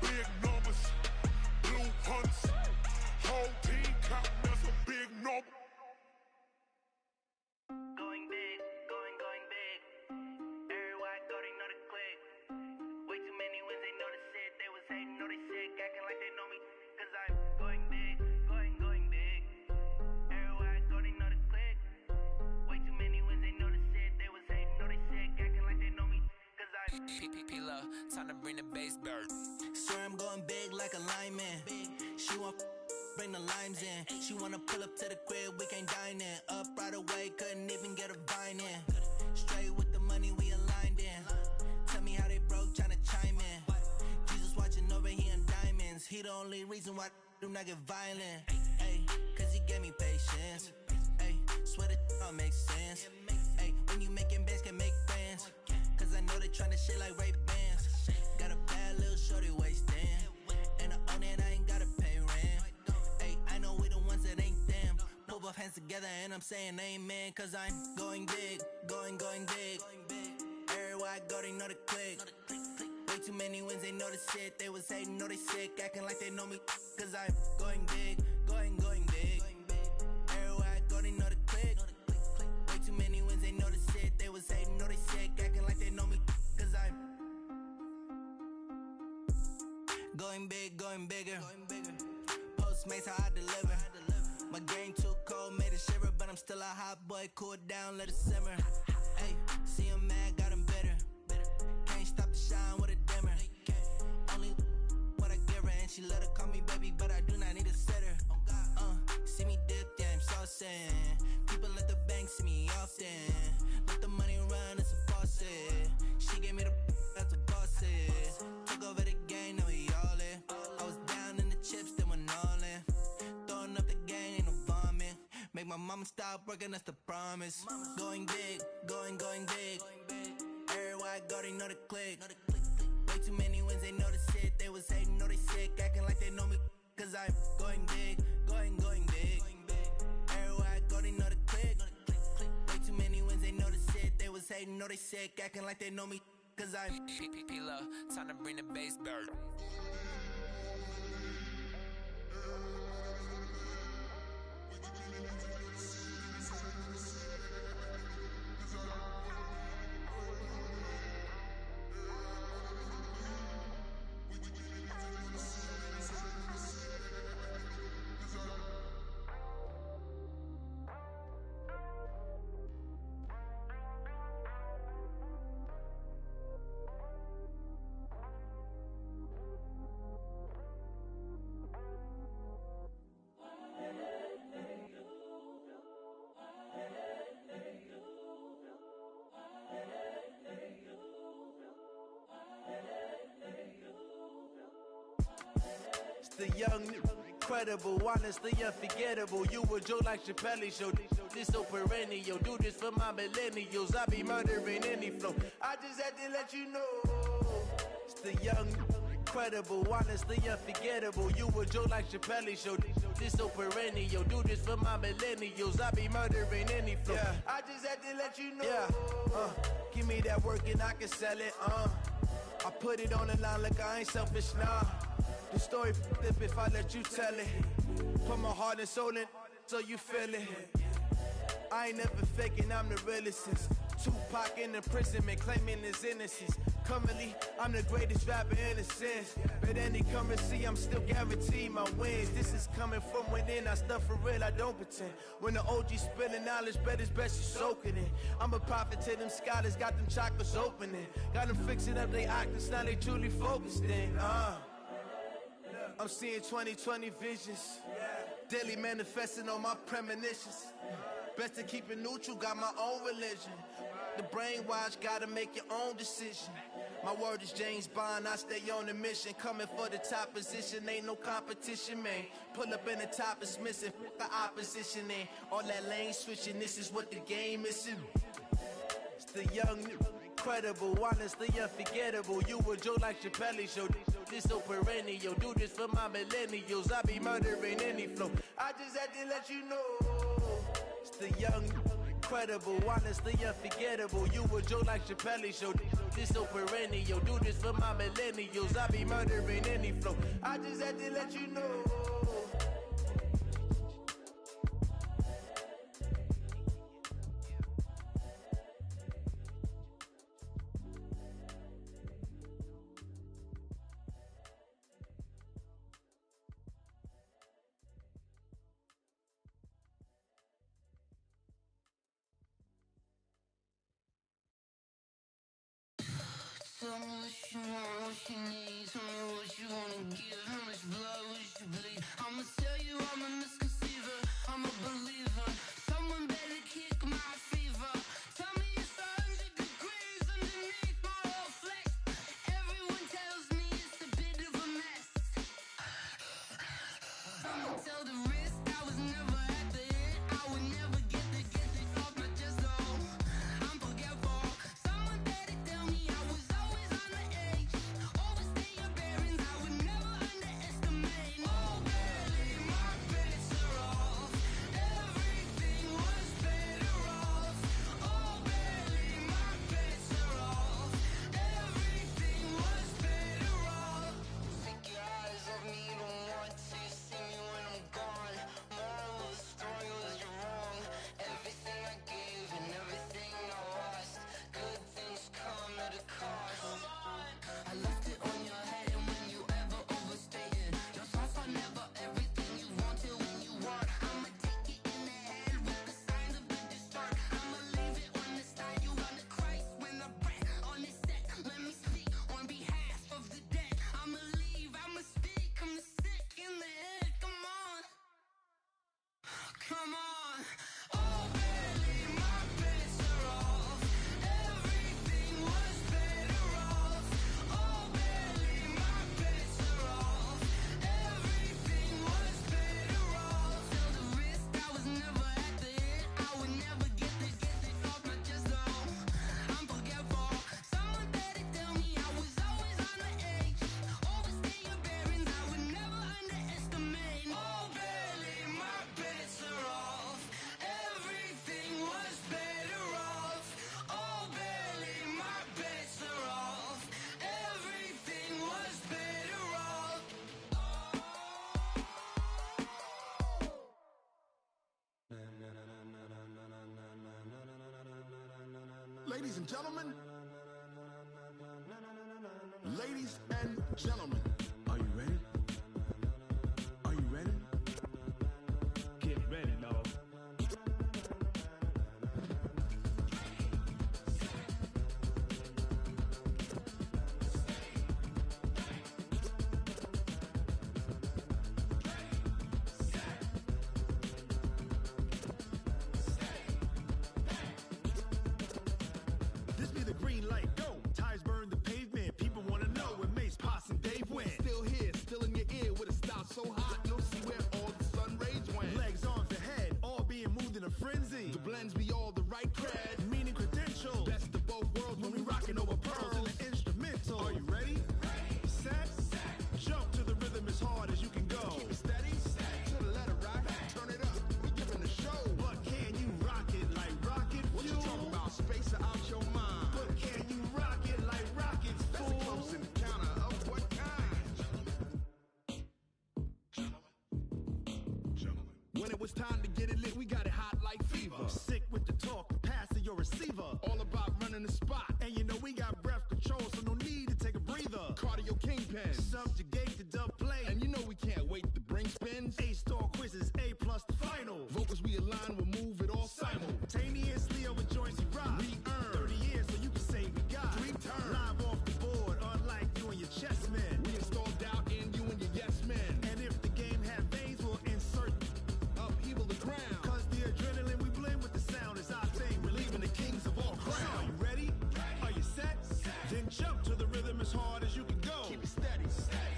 Big numbers, blue hunts. Whole team counting, that's a big number. Going big, going big. Everywhere I go, they know the click. Way too many wins, they know the shit. They was hating, know they sick, acting like they know me. Cause I'm going big, going big. Everywhere I go, they know the click. Way too many wins, they know the shit. They was hating, know they sick, acting like they know me. Cause I'm P-P-P-Love, time to bring the bass back. Swear I'm going big like a lineman. She want bring the limes in. She wanna pull up to the crib, we can't dine in. Up right away, couldn't even get a vine in. Straight with the money, we aligned in. Tell me how they broke, tryna chime in. Jesus watching over here in diamonds. He the only reason why I do not get violent. Ay, cause he gave me patience. Ay, swear that all makes sense. Ay, when you making bands, can make friends. Cause I know they tryna shit like Ray-Bans. Got a bad little shorty wasting. And I own it, I ain't gotta pay rent. Ay, I know we the ones that ain't them. Put both hands together and I'm saying amen. Cause I'm going big, going big. Everywhere I go, they know the click. Way too many wins, they know the shit. They was hating, know they sick, acting like they know me. Cause I'm going big, going big. Everywhere I go, they know the click. Way too many wins, they know the shit. They was hating, know they sick, acting like they know me. Cause I'm going big, going bigger. Postmates, how I deliver. My game too cold, made it shiver. But I'm still a hot boy, cool down, let it simmer. Hey, see him mad, got him bitter. Can't stop the shine with a dimmer. Only what I give her, and she let her call me baby, but I do not need a sitter. See me dip, yeah, I'm saucing. People at the bank see me often. Let the money run, it's a faucet. She gave me the that's a boss is. Took over the game, now we all in. I was down in the chips, then went all in. Throwing up the gang, ain't no vomit. Make my mama stop working, that's the promise. Going big, going big. Everywhere I go, they know the click. Way too many wins, they know the shit. They was hating, know they sick, acting like they know me. Cause I'm going big, going big. Everywhere I go, they know the click. Way too many wins, they know the shit. They was hating, know they sick, acting like they know me. Cause I'm P-P-P-Love, time to bring the bass back. the young, incredible, honestly unforgettable. You a joke like Chappelle Show. This so perennial. Do this for my millennials. I be murdering any flow. I just had to let you know. It's the young, incredible, honestly unforgettable. You a joke like Chappelle Show. This so perennial. Do this for my millennials. I be murdering any flow. Yeah. I just had to let you know. Yeah. Give me that work and I can sell it. I put it on the line like I ain't selfish, nah. The story flip if I let you tell it. Put my heart and soul in so you feel it. I ain't never faking, I'm the realest since Tupac in imprisonment, claiming his innocence. Currently, I'm the greatest rapper in a sense. But any currency, I'm still guaranteed my wins. This is coming from within, I stuff for real, I don't pretend. When the OG spilling knowledge, bet it's best you soak it in. I'm a prophet to them scholars, got them chakras opening. Got them fixing up they octaves, now they truly focused in. I'm seeing 2020 visions. Daily manifesting on my premonitions. Best to keep it neutral, got my own religion. The brainwash, gotta make your own decision. My word is James Bond, I stay on a mission. Coming for the top position, ain't no competition, man. Pull up in the top is missing, the opposition ain't. All that lane switching, this is what the game is. It's the young, incredible, honestly unforgettable. You a joke like Chappelle Show. This so perennial. Do this for my millennials. I be murdering any flow. I just had to let you know. It's the young, incredible, honestly unforgettable. You a joke like Chappelle Show. This so perennial. Do this for my millennials. I be murdering any flow. I just had to let you know. Tell me what you want, what you need. Tell me what you wanna give. How much blood would you bleed? I'ma tell you I'm a misconceiver. I'm a believer. Someone better kick my fever. Tell me it's 100 degrees underneath my whole flesh. Everyone tells me it's a bit of a mess. I'ma tell the risk I was never at the end. I would never get the off my chest though. I'm forgetful. Someone better tell me I was always on the edge. Overstay your bearings, I would never underestimate. Oh, barely my bets are off. Everything was better off. Oh, barely my bets are off. Everything was better off. Take your eyes off me, don't want to see me when I'm gone. Moral of the story was you're wrong. Everything I gave and everything I lost. Good things come at a cost. I left it on your head, and when you ever overstay it, your thoughts are never everything you wanted when you want. I'ma take it in the head with the signs of the distort. I'ma leave it on the side. You run the Christ when I breath on this set. Let me speak on behalf of the dead. I'ma leave, I'ma speak. I'm the sick in the head. Come on, come on. Oh, barely my bets are off. Everything was better off. Oh, barely my bets are off. Everything was better off. Tell the risk I was never at the end. I would never get this off my chest though. I'm forgetful. Someone better tell me I was always on the edge. Overstay your bearings, I would never underestimate. Oh, barely my bets are off. Everything was better off. Oh, barely my bets are off. Everything was better off. Ladies and gentlemen, ladies and gentlemen, are you ready? Are you ready? Get ready, dog. This be the green light, go. Tires burn the pavement. People wanna know where Mace, Potts, and Dave went. Still here, still in your ear with a stop when it was time to get it lit, we got it hot like fever. Sick with the talk, the pass to your receiver. All about running the spot. And you know we got breath control, so no need to take a breather. Cardio kingpin, subjugate the dub play. And you know we can't wait to bring spins. A-star quizzes, A+ the final. Vocals we align, we'll move it all simultaneously over joints we rock. We earn 30 years, so you can say we got dream turn. Live off the board, unlike you and your chess men. We installed doubt in you and your yes men. And if the game had veins, we'll insert upheaval the ground. Cause the adrenaline we blend with the sound is our thing. We're leaving the kings of all crowns. So are you ready? Are you set? Then jump to the rhythm as hard as you can go. Keep it steady,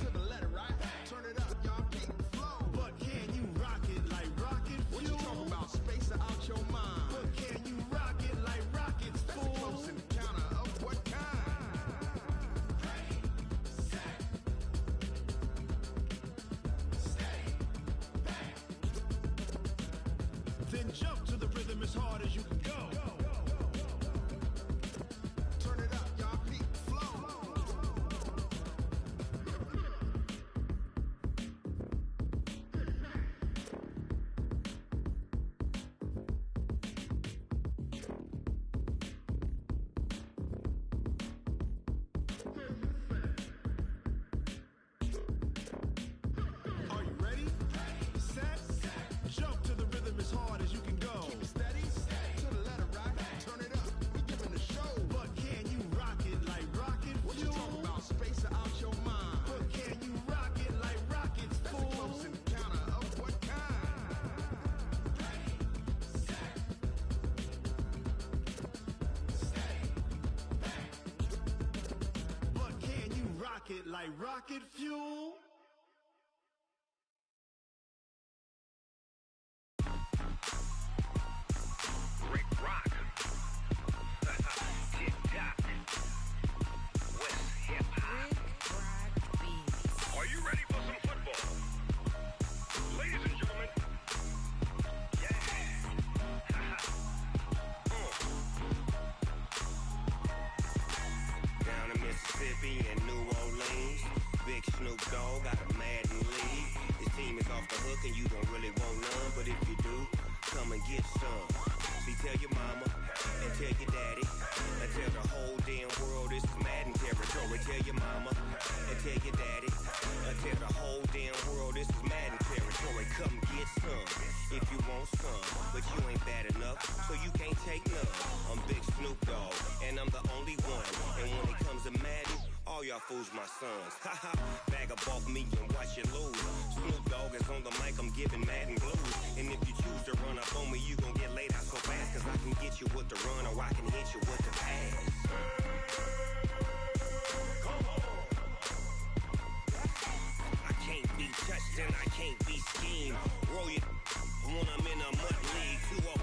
to the letter, right? Turn it up, y'all, keep it flow. But can you rock it like rocket fuel? What you talking about? Space out your mind. But can you rock it like rockets, fool? That's a close encounter of what kind? Ready, set, stay, back. Then jump to the rhythm as hard as you can go. Turn it up, y'all, keep it flow. Are you ready? Set, jump to the rhythm as hard as you can go. Keep it steady, to the letter, right? Turn it up, we giving the show. But can you rock it like rocket fuel? What you talking about? Space out your mind. But can you rock it like rockets, fool? That's a close encounter of what kind? Ready, set, stay, back. But can you rock it like rocket fuel? Rick Rock. Tick-tock. West hip-hop. Are you ready for some football? Ladies and gentlemen. Yeah. Down in Mississippi and New Orleans, Big Snoop Dogg got a Madden league. His team is off the hook and you don't really want none, but if you do, come and get some. See, tell your mama and tell your daddy and tell the whole damn world this is Madden territory. Tell your mama and tell your daddy and tell the whole damn world this is Madden territory. Come get some if you want some, but you ain't bad enough, so you can't take none. I'm Big Snoop Dogg and I'm the only one. And when it comes to Madden, all y'all fools my sons. Haha, bag up off me and watch you lose. Snoop Dogg is on the mic, I'm giving Madden blues. And if you choose to run up on me, you gon' get laid out so fast. Cause I can get you with the run or I can hit you with the pass. I can't be touched and I can't be schemed. Roll you when I'm in a mud league. 2-0,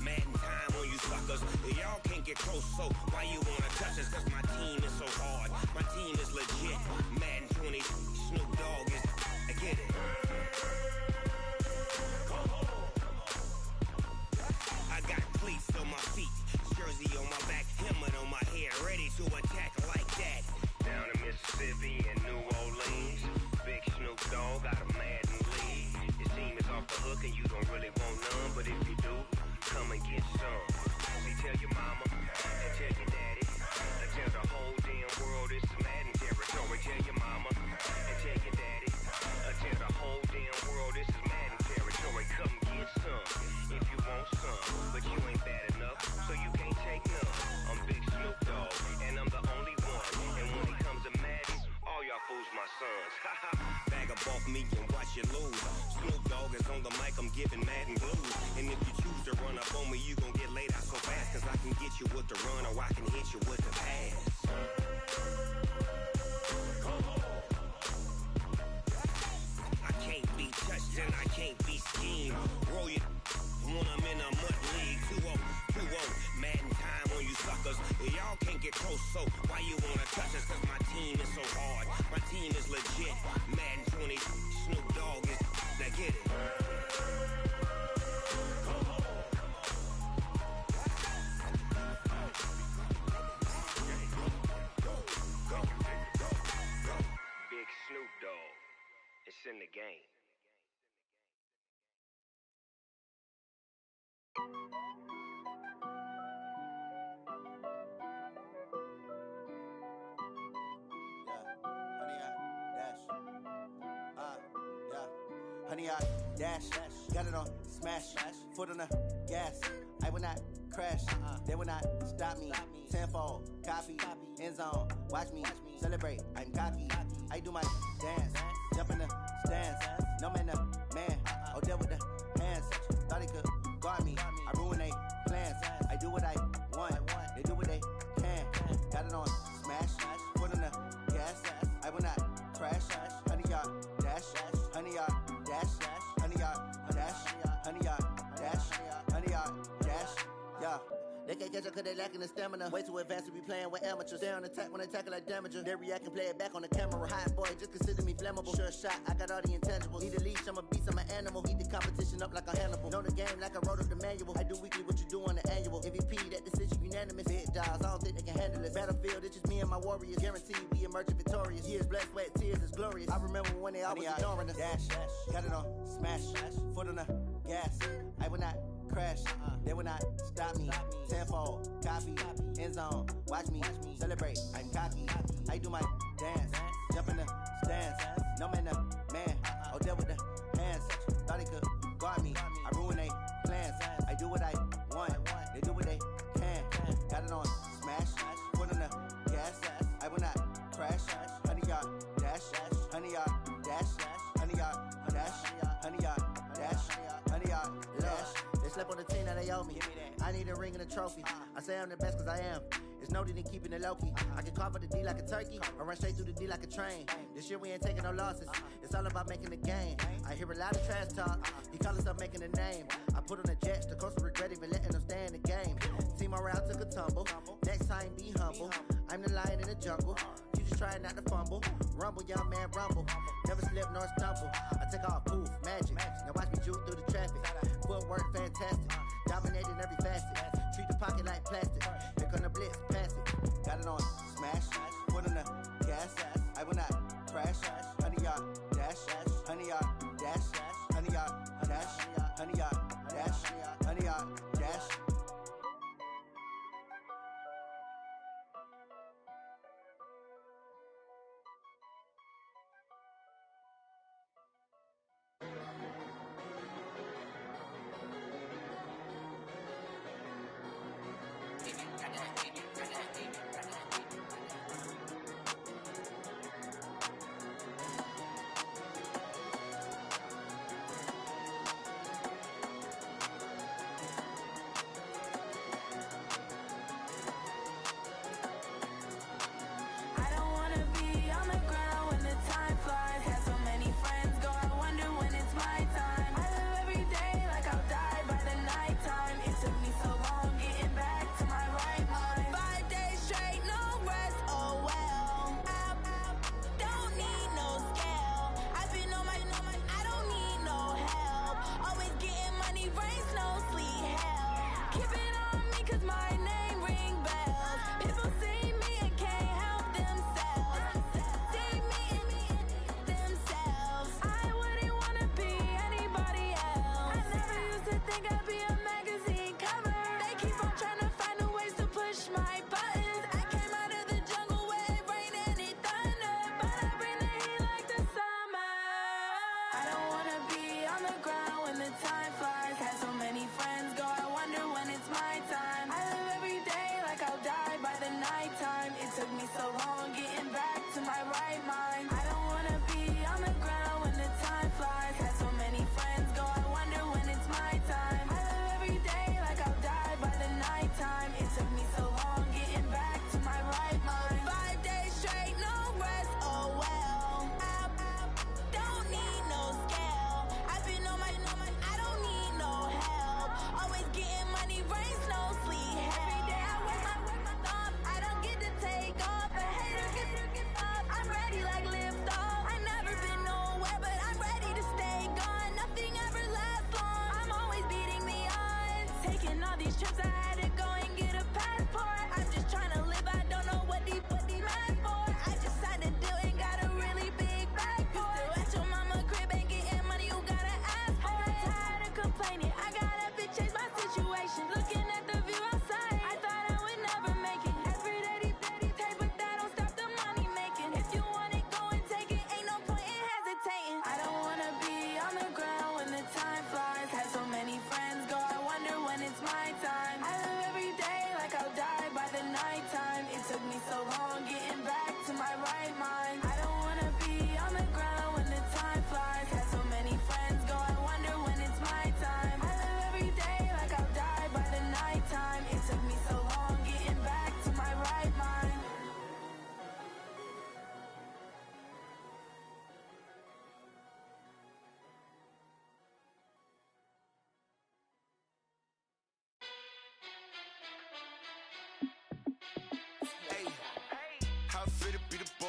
Madden time on you suckers. Y'all can't get close, so why you wanna touch us? Cause my team is so hard, my team is legit. Madden 20, Snoop Dogg is, I get it. I got cleats on my feet, jersey on my back, helmet on my head, ready to attack like that. Down in Mississippi and New Orleans, Big Snoop Dogg got a Madden league. His team is off the hook and you don't really want none, but if you do, come and get some. See, tell your mama and tell your daddy and tell the whole damn world this is Madden territory. Tell your mama and tell your daddy and tell the whole damn world this is Madden territory. Come get some if you want some, but you ain't bad enough, so you can't take none. I'm Big Snoop Dogg and I'm the only one. And when it comes to Madden, all y'all fools my sons. Bag up off me and watch you lose. Snoop Dogg is on the mic, I'm giving Madden blues. And if you choose to run up on me, you gon' get laid out so fast. Cause I can get you with the run or I can hit you with the pass. I can't be touched and I can't be schemed. Roll you when I'm in a mud league. 2-0, Madden time on you suckers. Y'all can't get close, so why you wanna touch us? Cause my team is so hard, my team is legit. Madden 20, Snoop Dogg is, now get it. Big Snoop Dogg, it's in the game. honey, I dash. Got it on smash, foot on the gas. I will not crash, they will not stop me. Tenfold, copy, end zone, watch me celebrate. I'm cocky, I do my dance, jump in the stands. No man, the man, oh, deal with the hands. Thought he could guard me, I ruin they plans. I do what I want, they do what they can. Got it on smash, foot on the gas. I will not crash, honey, yard dash, honey, yard dash, honey, yard dash, honey, yard dash, honey, yard dash, yeah. They can't catch up cause they lacking the stamina. Way too advanced to be playing with amateurs. Stay on attack when they tackle like damager. They react and play it back on the camera. Hot boy, just consider me flammable. Sure shot, I got all the intangibles. Need a leash, I'm a beast, I'm an animal. Heat the competition up like a Hannibal. Know the game like I wrote up the manual. I do weekly what you do on the annual. MVP, that decision unanimous. Big dials, I don't think they can handle it. Battlefield, it's just me and my warriors. Guaranteed we emerging victorious. Years, blood, sweat, tears, it's glorious. I remember when they always ignoring us. Dash, got it on smash, foot on the gas. I will not crash, they will not stop me. Tenfold, copy, end zone, watch me celebrate. I'm cocky, I do my dance, jump in the stands. No man, the man, oh, deal with the hands. Thought he could guard me, I ruin they plans. I do what I want, they do what they can. Got it on smash, foot on the gas. I will not crash, honey, yard dash, honey, yard dash, honey, yard dash, honey, yard dash, honey, yard dash. They slept on the team that they owe me. I need a ring and a trophy. I say I'm the best cause I am. It's no need in keeping it low-key. I can carve for the D like a turkey, or run straight through the D like a train. This year we ain't taking no losses. It's all about making the game. I hear a lot of trash talk. He call himself making a name. I put on the Jets. The coach will regret even letting them stay in the game. Team morale took a tumble. Next time be humble. I'm the lion in the jungle. You just trying not to fumble. Rumble, young man, rumble. Never slip nor stumble. I take off, poof, magic. Now watch me juke through the traffic. Footwork fantastic. Dominating every facet. Treat the pocket like plastic. Here come the blitz, pass it. Got it on smash, foot on the gas. I will not crash. Honey, yard dash, honey, yard dash, honey, yard dash, honey, yard dash, honey, yard dash. I don't need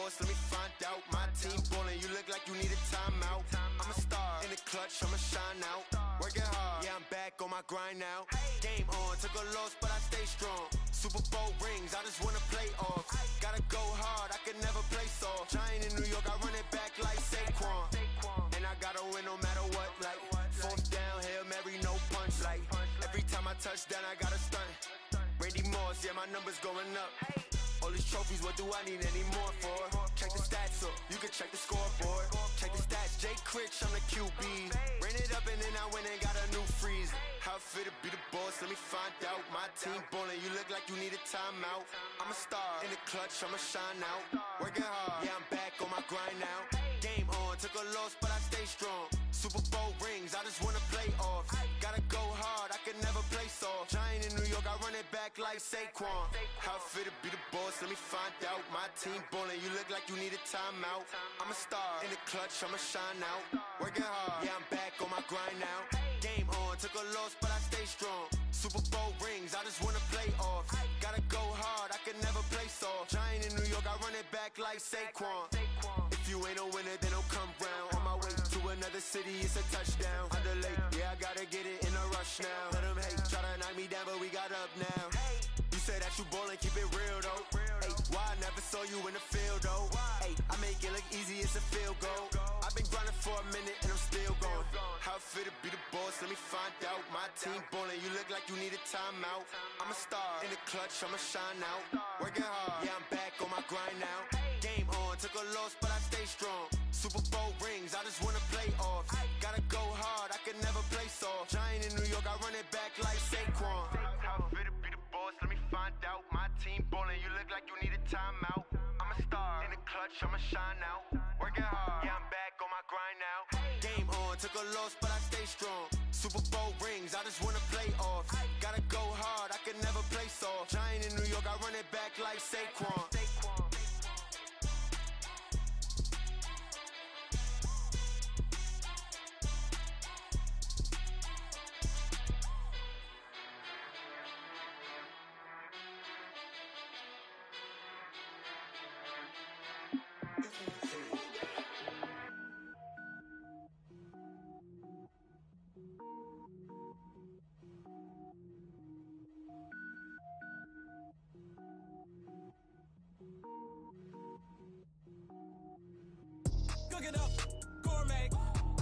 boss, let me find out. My team ballin', you look like you need a timeout. I'm a star in the clutch, I'ma shine out. Working hard, yeah, I'm back on my grind now. Game on, took a loss, but I stay strong. Super Bowl rings, I just wanna play off. Gotta go hard, I can never play soft. Giant in New York, I run it back like Saquon. And I gotta win no matter what, like fourth down, Hail Mary, no punch. Like every time I touch down, I gotta stunt. Randy Moss, yeah, my numbers going up. All these trophies, what do I need any more for? Check the stats up, you can check the scoreboard. Check the stats, Jay Critch, I'm the QB. Ran it up and then I went and got a new freeze. How fit to be the boss, let me find out. My team ballin', you look like you need a timeout. I'm a star in the clutch, I'ma shine out. Working hard, yeah, I'm back on my grind now. Game on, took a loss, but I stay strong. Super Bowl rings, I just wanna play off. Gotta go hard, I can never play soft. Giant in New York, I run it back like Saquon. How fit to be the boss, let me find out. My team ballin', you look like you need a timeout. I'm a star in the clutch, I'ma shine out. Working hard, yeah, I'm back on my grind now. Game on, took a loss, but I stay strong. Super Bowl rings, I just wanna play off. Gotta go hard, I can never play soft. Giant in New York, I run it back like Saquon. If you ain't a winner, then don't come round. On my way to another city, it's a touchdown. Underlay, yeah, I gotta get it in a rush now. Let them hate, try to knock me down, but we got up now. You say that you ballin', keep it real though. Hey, why I never saw you in the field though? Hey, I make it look easy, it's a field goal. I've been grinding for a minute and I'm still going. How fit to be the boss, let me find out. My team ballin', you look like you need a timeout. I'm a star in the clutch, I'ma shine out. Working hard, yeah, I'm back on my grind now. Game on, took a loss, but I stay strong. Super Bowl rings, I just wanna play off. Gotta go hard, I can never play soft. Giant in New York, I run it back like Saquon. How fit to be the boss, let me find out. My team ballin', you look like you need a timeout. I'm a star in the clutch, I'ma shine out. Working hard, yeah, I'm back on my grind now. Game on, took a loss, but I stay strong. Super Bowl rings, I just wanna play off. Gotta go hard, I can never play soft. Giant in New York, I run it back like Saquon. Cook it up, gourmet.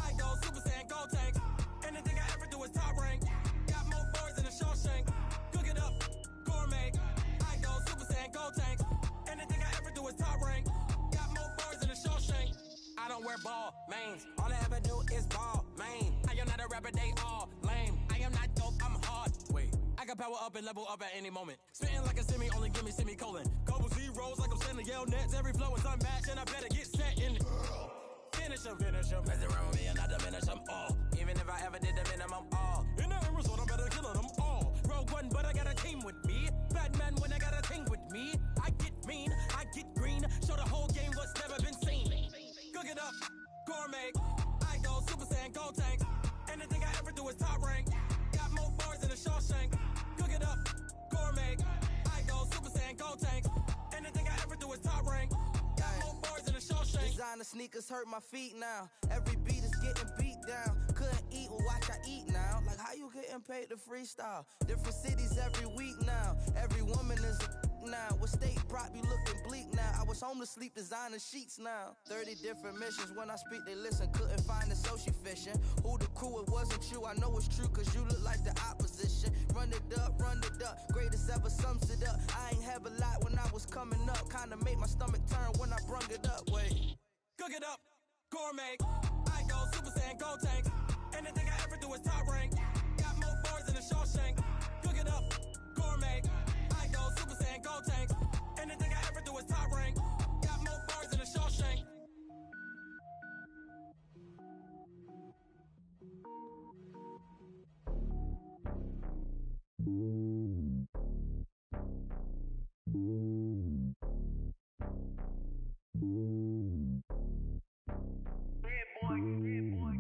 I go Super Saiyan, go tank. Anything I ever do is top rank. Got more boys than a Shawshank. Cook it up, gourmet. I go Super Saiyan, go tank. Anything I ever do is top rank. Got more boys than a Shawshank. I don't wear ball mains. All I ever do is ball main. I am not a rapper, they all lame. I am not dope, I'm hard. Wait, I can power up and level up at any moment. Spitting like a semi, only give me semicolon. Couple zeros like I'm sending yell nets. Every flow is unmatched and I better get set in. Finish him, mess around with me and I diminish them all. Even if I ever did the minimum, all. In the end result, I'm better killing them all. Rogue One, but I got a team with me. Batman when I got a team with me. I get mean, I get green. Show the whole game what's never been seen. Cook it up, gourmet. I go Super Saiyan, go tank. Anything I ever do is top rank. Got more bars than a Shawshank. Cook it up, gourmet. I go Super Saiyan, go tank. Anything I ever do is top rank. Got more bars than a Shawshank. Designer sneakers hurt my feet now. Every beat is getting beat down. Couldn't eat, well watch I eat now. Like how you getting paid to freestyle? Different cities every week now. Every woman is a now. With state prop you looking bleak now. I was home to sleep designer sheets now. 30 different missions. When I speak they listen. Couldn't find it so she fishing. Who the crew, it wasn't you. I know it's true cause you look like the opposition. Run it up, greatest ever sums it up. I ain't have a lot when I was coming up. Kinda made my stomach turn when I brung it up. Wait. Cook it up, gourmet. I go Super Saiyan, go tank. Anything I ever do is top rank. Got more bars than a Shawshank. Cook it up, gourmet. I go Super Saiyan, go tank. Anything I ever do is top rank. Got more bars than a Shawshank.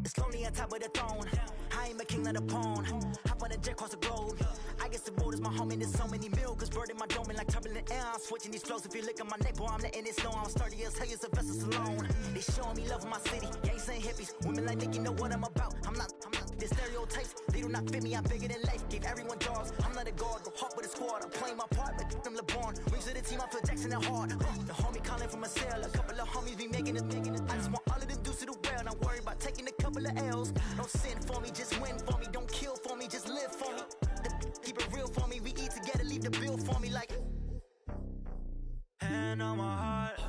It's lonely at top of the throne. I ain't a king, not a pawn. Hop on a jet across the globe. I guess the road is my home and there's so many milkers burning my dome like turbulent air. I'm switching these flows. If you look at my neck, boy, I'm letting it slow. I'm sturdy as hell, it's a vessel alone. They showing me love in my city. Gangsta and hippies. Women like Nicki know what I'm about. I'm not the stereotypes. They do not fit me. I'm bigger than life. Gave everyone jobs. I'm not a guard. Go hard with a squad. I'm playing my part, but them LeBron. Rings to the team. I feel Jackson and hard. The homie calling from a cell. A couple of homies be making it. I just want all of them dudes to the well. Not worried about taking a couple of L's. Don't sin for me, just win for me. Don't kill for me, just live for me. Keep it real for me. We eat together, leave the bill for me like. Hand on my heart,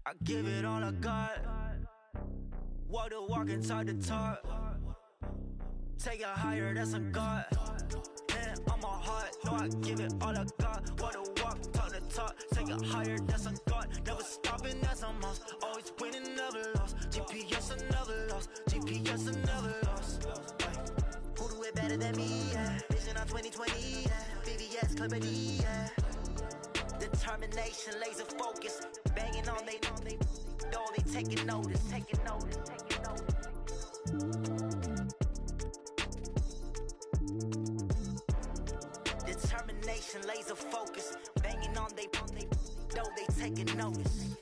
I give it all I got. Walk the walk and talk the talk. Take it higher, that's a God. Hand on my heart, no, I give it all I got. Walk the walk, talk the talk. Take it higher, that's a God. Never stopping, that's a must. Always winning, never lost. GPS, another loss. GPS, another loss. Who do it better than me? Yeah. Vision on 2020. Yeah. BBS, Clippity. Yeah. Determination, laser focus. Banging on they door, they taking notice. Taking notice. Taking notice. Determination, laser focus. Banging on they door, they taking notice.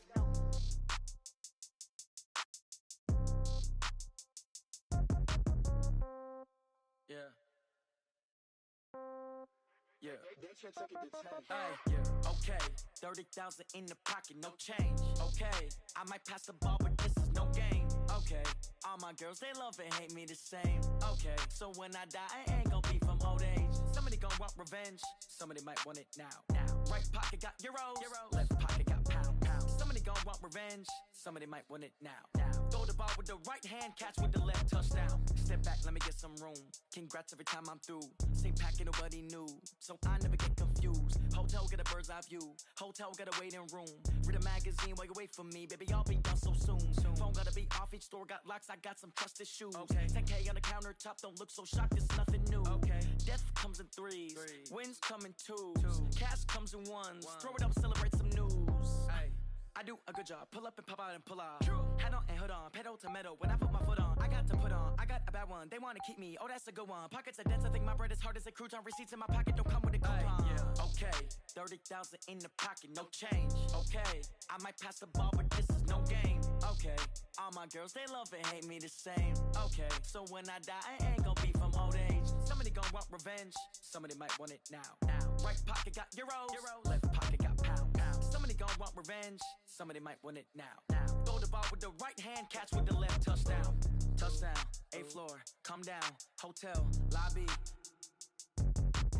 Yeah. Yeah. Okay. 30,000 in the pocket, no change. Okay. I might pass the ball, but this is no game. Okay. All my girls, they love and hate me the same. Okay. So when I die, I ain't gonna be from old age. Somebody gonna want revenge. Somebody might want it now. Right pocket got euros. Left pocket got pound. Somebody gonna want revenge. Somebody might want it now. Throw the ball with the right hand, catch with the left, touchdown. Step back, let me get some room. Congrats every time I'm through. Same packet, nobody knew. So I never get confused. Hotel get a bird's eye view. Hotel get a waiting room. Read a magazine while you wait for me. Baby, I'll be done so soon. Phone gotta be off, each store got locks. I got some trusted shoes. Okay. 10K on the countertop, don't look so shocked, it's nothing new. Okay. Death comes in threes. Wins come in twos. Cash comes in ones. Throw it up, celebrate some news. Ay. I do a good job, pull up and pop out and pull off. Hat on and hood on, pedal to metal. When I put my foot on, I got to put on. I got a bad one, they wanna keep me. Oh, that's a good one. Pockets are dense, I think my bread is hard as a crouton. Receipts in my pocket don't come with a coupon. Yeah. Okay, 30,000 in the pocket, no change. Okay, I might pass the ball, but this is no game. Okay, all my girls, they love and hate me the same. Okay, so when I die, I ain't gonna be from old age. Somebody gonna want revenge, somebody might want it now. Right pocket got euros. Left pocket got pound. Somebody gonna want revenge, somebody might want it now. Throw the ball with the right hand, catch with the left, touchdown. Touchdown, 8th floor, come down, hotel, lobby.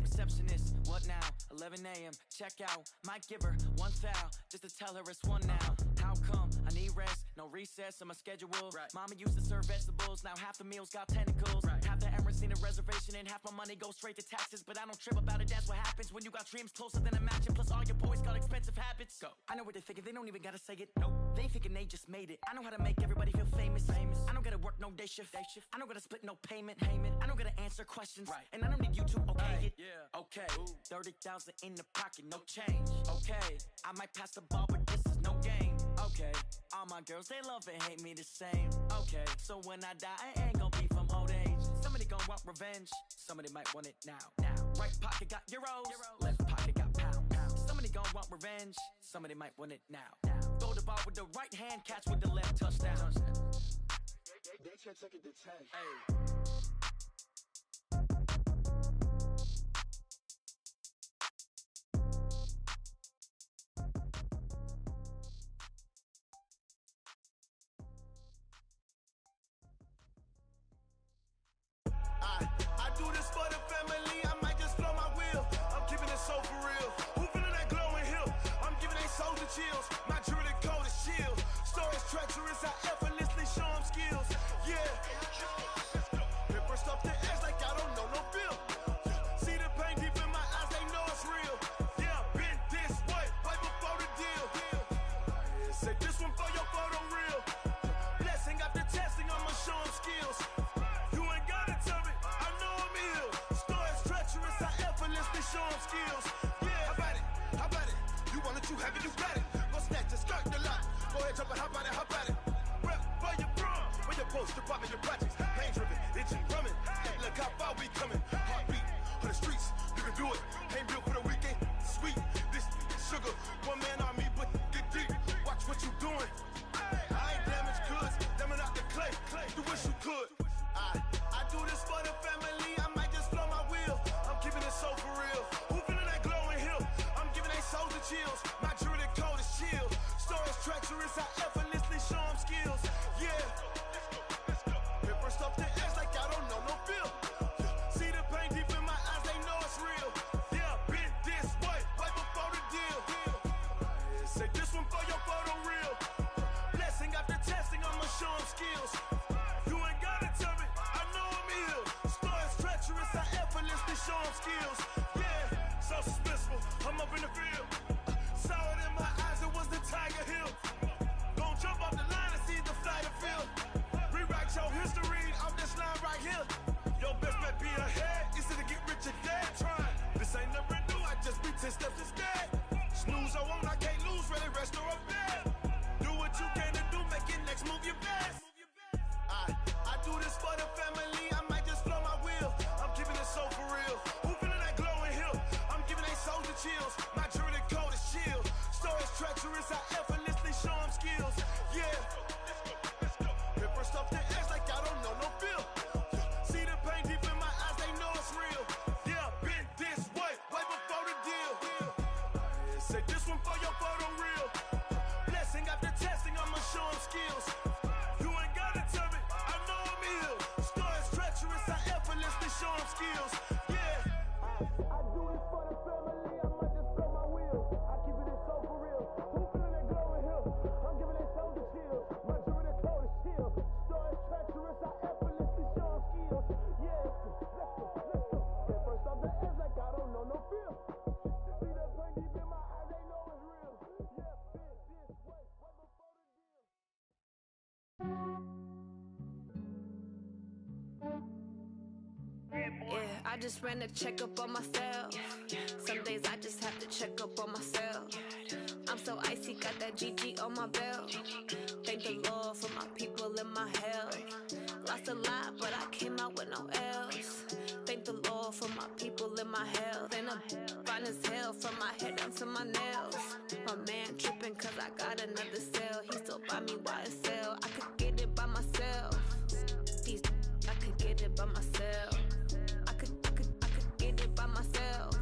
Receptionist, what now? 11 a.m., check out. Might give her one foul, just to tell her it's one now. How come? I need rest, no recess on my schedule. Right. Mama used to serve vegetables, now half the meals got tentacles. Right. Half the Emirates need a reservation and half my money goes straight to taxes. But I don't trip about it, that's what happens when you got dreams closer than a match. And plus all your boys got expensive habits. Go. I know what they're thinking, they don't even gotta say it. Nope. They ain't thinking they just made it. I know how to make everybody feel famous. I don't gotta work no day shift. I don't gotta split no payment. I don't gotta answer questions. Right. And I don't need you to okay it. Yeah. Okay. 30,000 in the pocket, no change. Okay. I might pass the ball, but this is no game. Okay. All my girls, they love and hate me the same. Okay. So when I die, I ain't gonna be from old age. Somebody gonna want revenge. Somebody might want it now. Right pocket got euros. Left pocket got pound. Somebody gonna want revenge. Somebody might want it now. Throw the ball with the right hand, catch with the left, touchdown. They check it to 10. Hey. I do this for the family, I might just blow my wheel. I'm keeping it so for real. Who feeling that glowing hill? I'm giving they soldier chills. My jewelry cold is chill. Stories treacherous, I effortlessly show them skills. Yeah. Paper stuff to edge like I don't know no bill. See the pain deep in my eyes, they know it's real. Yeah, been this way, way before the deal. Say this one for your photo reel. Blessing after testing, I'ma show them skills. Show them skills. Yeah, how about it? How about it? You want it, you have it, you got it. Go snatch it, skirt the lot. Go ahead, jump it, how about it? How about it? Rep for your bro, where your close, strip out in your projects. Pain driven, itching, drumming. Look how far we coming. Heartbeat on the streets, you can do it. Ain't built for the weekend. Sweet, this sugar, one man army, but get deep. Watch what you doing. I ain't damaged goods, damn out the clay. You wish you could. I do this for the family. I might just blow my wheel. I'm keeping it so for real. Who feeling that glowing hill? I'm giving they souls the chills. My jewelry code is chill. Stories treacherous, I effortlessly show them skills. Yeah. Hit first off the edge like I don't know no feel. See the pain deep in my eyes, they know it's real. Yeah, been this way, right before the deal. Say this one for your photo real. Blessing after testing, I'ma show them skills. You ain't gotta tell me, I know I'm ill. Stories treacherous, I effortlessly show them skills. Yeah, so suspenseful, I'm up in the field. Saw it in my eyes, it was the Tiger Hill. Gon' jump off the line and see the flight of field. Rewrite your history off this line right here. Your best bet be ahead, easy to get rich or dead trying. This ain't never new, I just be 10 steps instead. Snooze or won't, I can't lose, ready, rest or a bed. Do what you can to do, make it next move your best. I do this for the family, I might just blow my wheel. I'm keeping it so for real. Who feeling that glowing hill? I'm giving they souls the chills. My jewelry code is chill. Stories treacherous, I effortlessly show them skills. Yeah. Hit first off the edge like I don't know no feel. See the pain deep in my eyes, they know it's real. Yeah, been this way, right before the deal. Say this one for your photo real. Blessing after testing, I'ma show them skills. You ain't gotta tell me, I know I'm ill. Stories treacherous, I effortlessly show them skills. Yeah. I do this for the family, I might just blow my wheel. I keep it so for real. Who feeling that glowing hill? I'm giving they souls the chills. My jewelry code is chill. Stories treacherous, I effortlessly show them skills. Yeah. Let's go. Get first off the edge like I don't know no feel. See that pain deep in my eyes, they know it's real. Yeah, been this way, right before the deal. Yeah, I just ran a checkup on myself. Some days I just have to check up on myself. I'm so icy, got that GG on my belt. Thank the Lord for my people in my health. Lost a lot, but I came out with no L's. Thank the Lord for my people in my health. And I'm fine as hell from my head down to my nails. My man tripping cause I got another cell. He still buy me YSL. I could get it by myself. These I could get it by myself. I could get it by myself.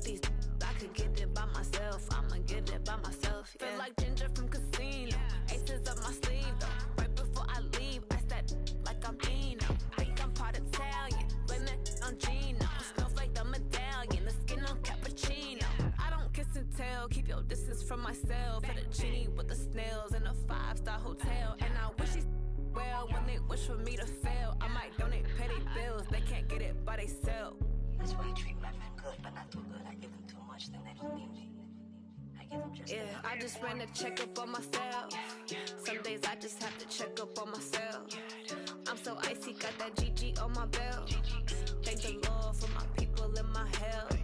These I could get it by myself. I'ma get it by myself. Yeah. Feel like Ginger from Casino. Aces up my sleeve though. Right before I leave, I said like I'm Dino. Think I'm part Italian. Blame that on Gino. Smells like the medallion. The skin on cappuccino. I don't kiss and tell. Keep your distance from myself. At a genie with the snails in a 5-star hotel. And I wish he's well when they wish for me to fail. I might donate petty bills. They can't get it by themselves. That's why I treat my men good, but not too good. I give them too much, then they don't need me. I give them just yeah, I just ran a checkup on myself. Some days I just have to check up on myself. I'm so icy, got that GG on my belt. Thank the Lord for my people in my health.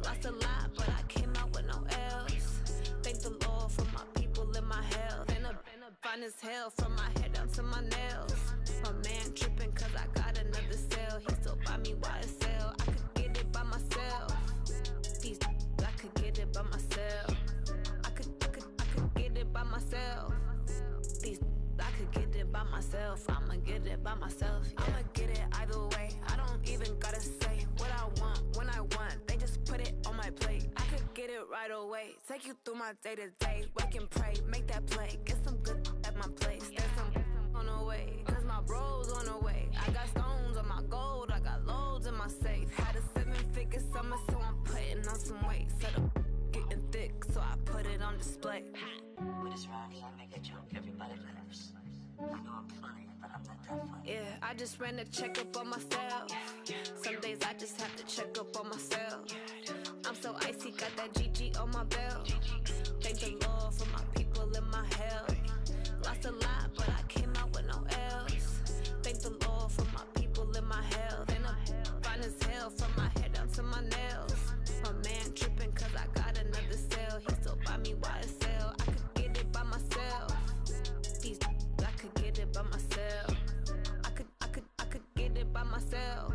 Lost a lot, but I came out with no L's. Thank the Lord for my people in my health. And I'm fine as hell from my head down to my nails. My man tripping cause I got another cell. He still buy me YSL. I could get it by myself. These I could get it by myself. I could get it by myself. These I could get it by myself. I'ma get it by myself. Yeah. I'ma get it either way. I don't even gotta say what I want when I want. They just put it on my plate. I could get it right away. Take you through my day to day. Wake and pray, make that play. Get some good at my place. There's some on the way. Cause my bros on the way. I got stones on my gold. I got loads in my safe. Had a 7-figure summer, so I'm putting on some weight. Set up getting thick, so I put it on display. With this round here, I make a joke. Everybody laughs. I know I'm funny, but I'm not that funny. Yeah, I just ran a checkup on myself. Some days I just have to check up on myself. I'm so icy, got that GG on my belt. Thank the Lord for my people in my health. Lost a lot, but I came out with no L's. Thank the Lord for my people in my health. And I'm fine as hell from my head down to my nails. My man tripping cause I got another cell. He still buy me YSL. I could get it by myself. These I could get it by myself. myself.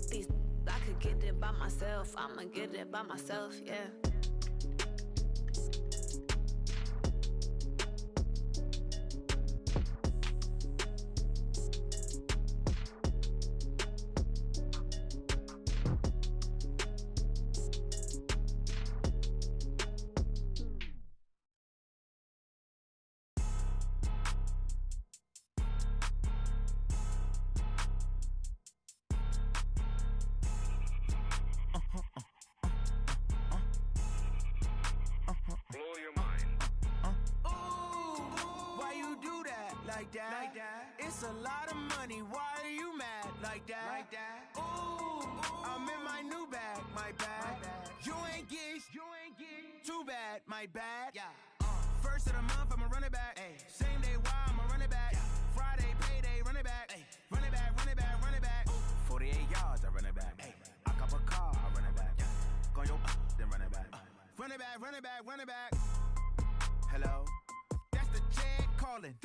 These I could get it by myself. I'ma get it by myself, yeah. Like that. It's a lot of money. Why are you mad like that? Ooh, I'm in my new bag, my bag. You ain't get too bad, my bad. Yeah. First of the month, I'ma run it back. Ay. Same day, why I'ma run it back. Friday, payday, run it back. Ay. Run it back, run it back, run it back. 48 yards, I run it back. Ay. I cop a car, I run it back. Go your then run it back. Run it back, run it back, run it back. Hello, that's the check calling.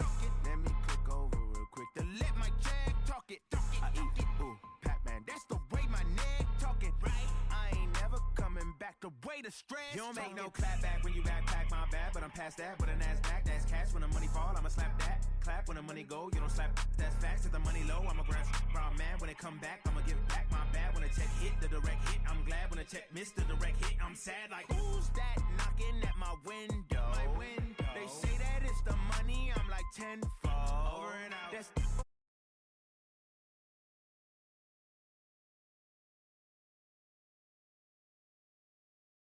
Let me click over real quick to let my check talk it. I eat, ooh, Pac-Man, that's the way my neck talking. Right, I ain't never coming back the way the stress. You don't make no clap back when you backpack, my bad, but I'm past that. With a NASDAQ, that's cash. When the money fall, I'ma slap that. Clap when the money go, you don't slap. That's facts. If the money low, I'ma grab. Brown man, when it come back, I'ma give back. My bad when the check hit, the direct hit. I'm glad when the check missed the direct hit. I'm sad like, who's that knocking at my window? They say that it's the money, I'm like 10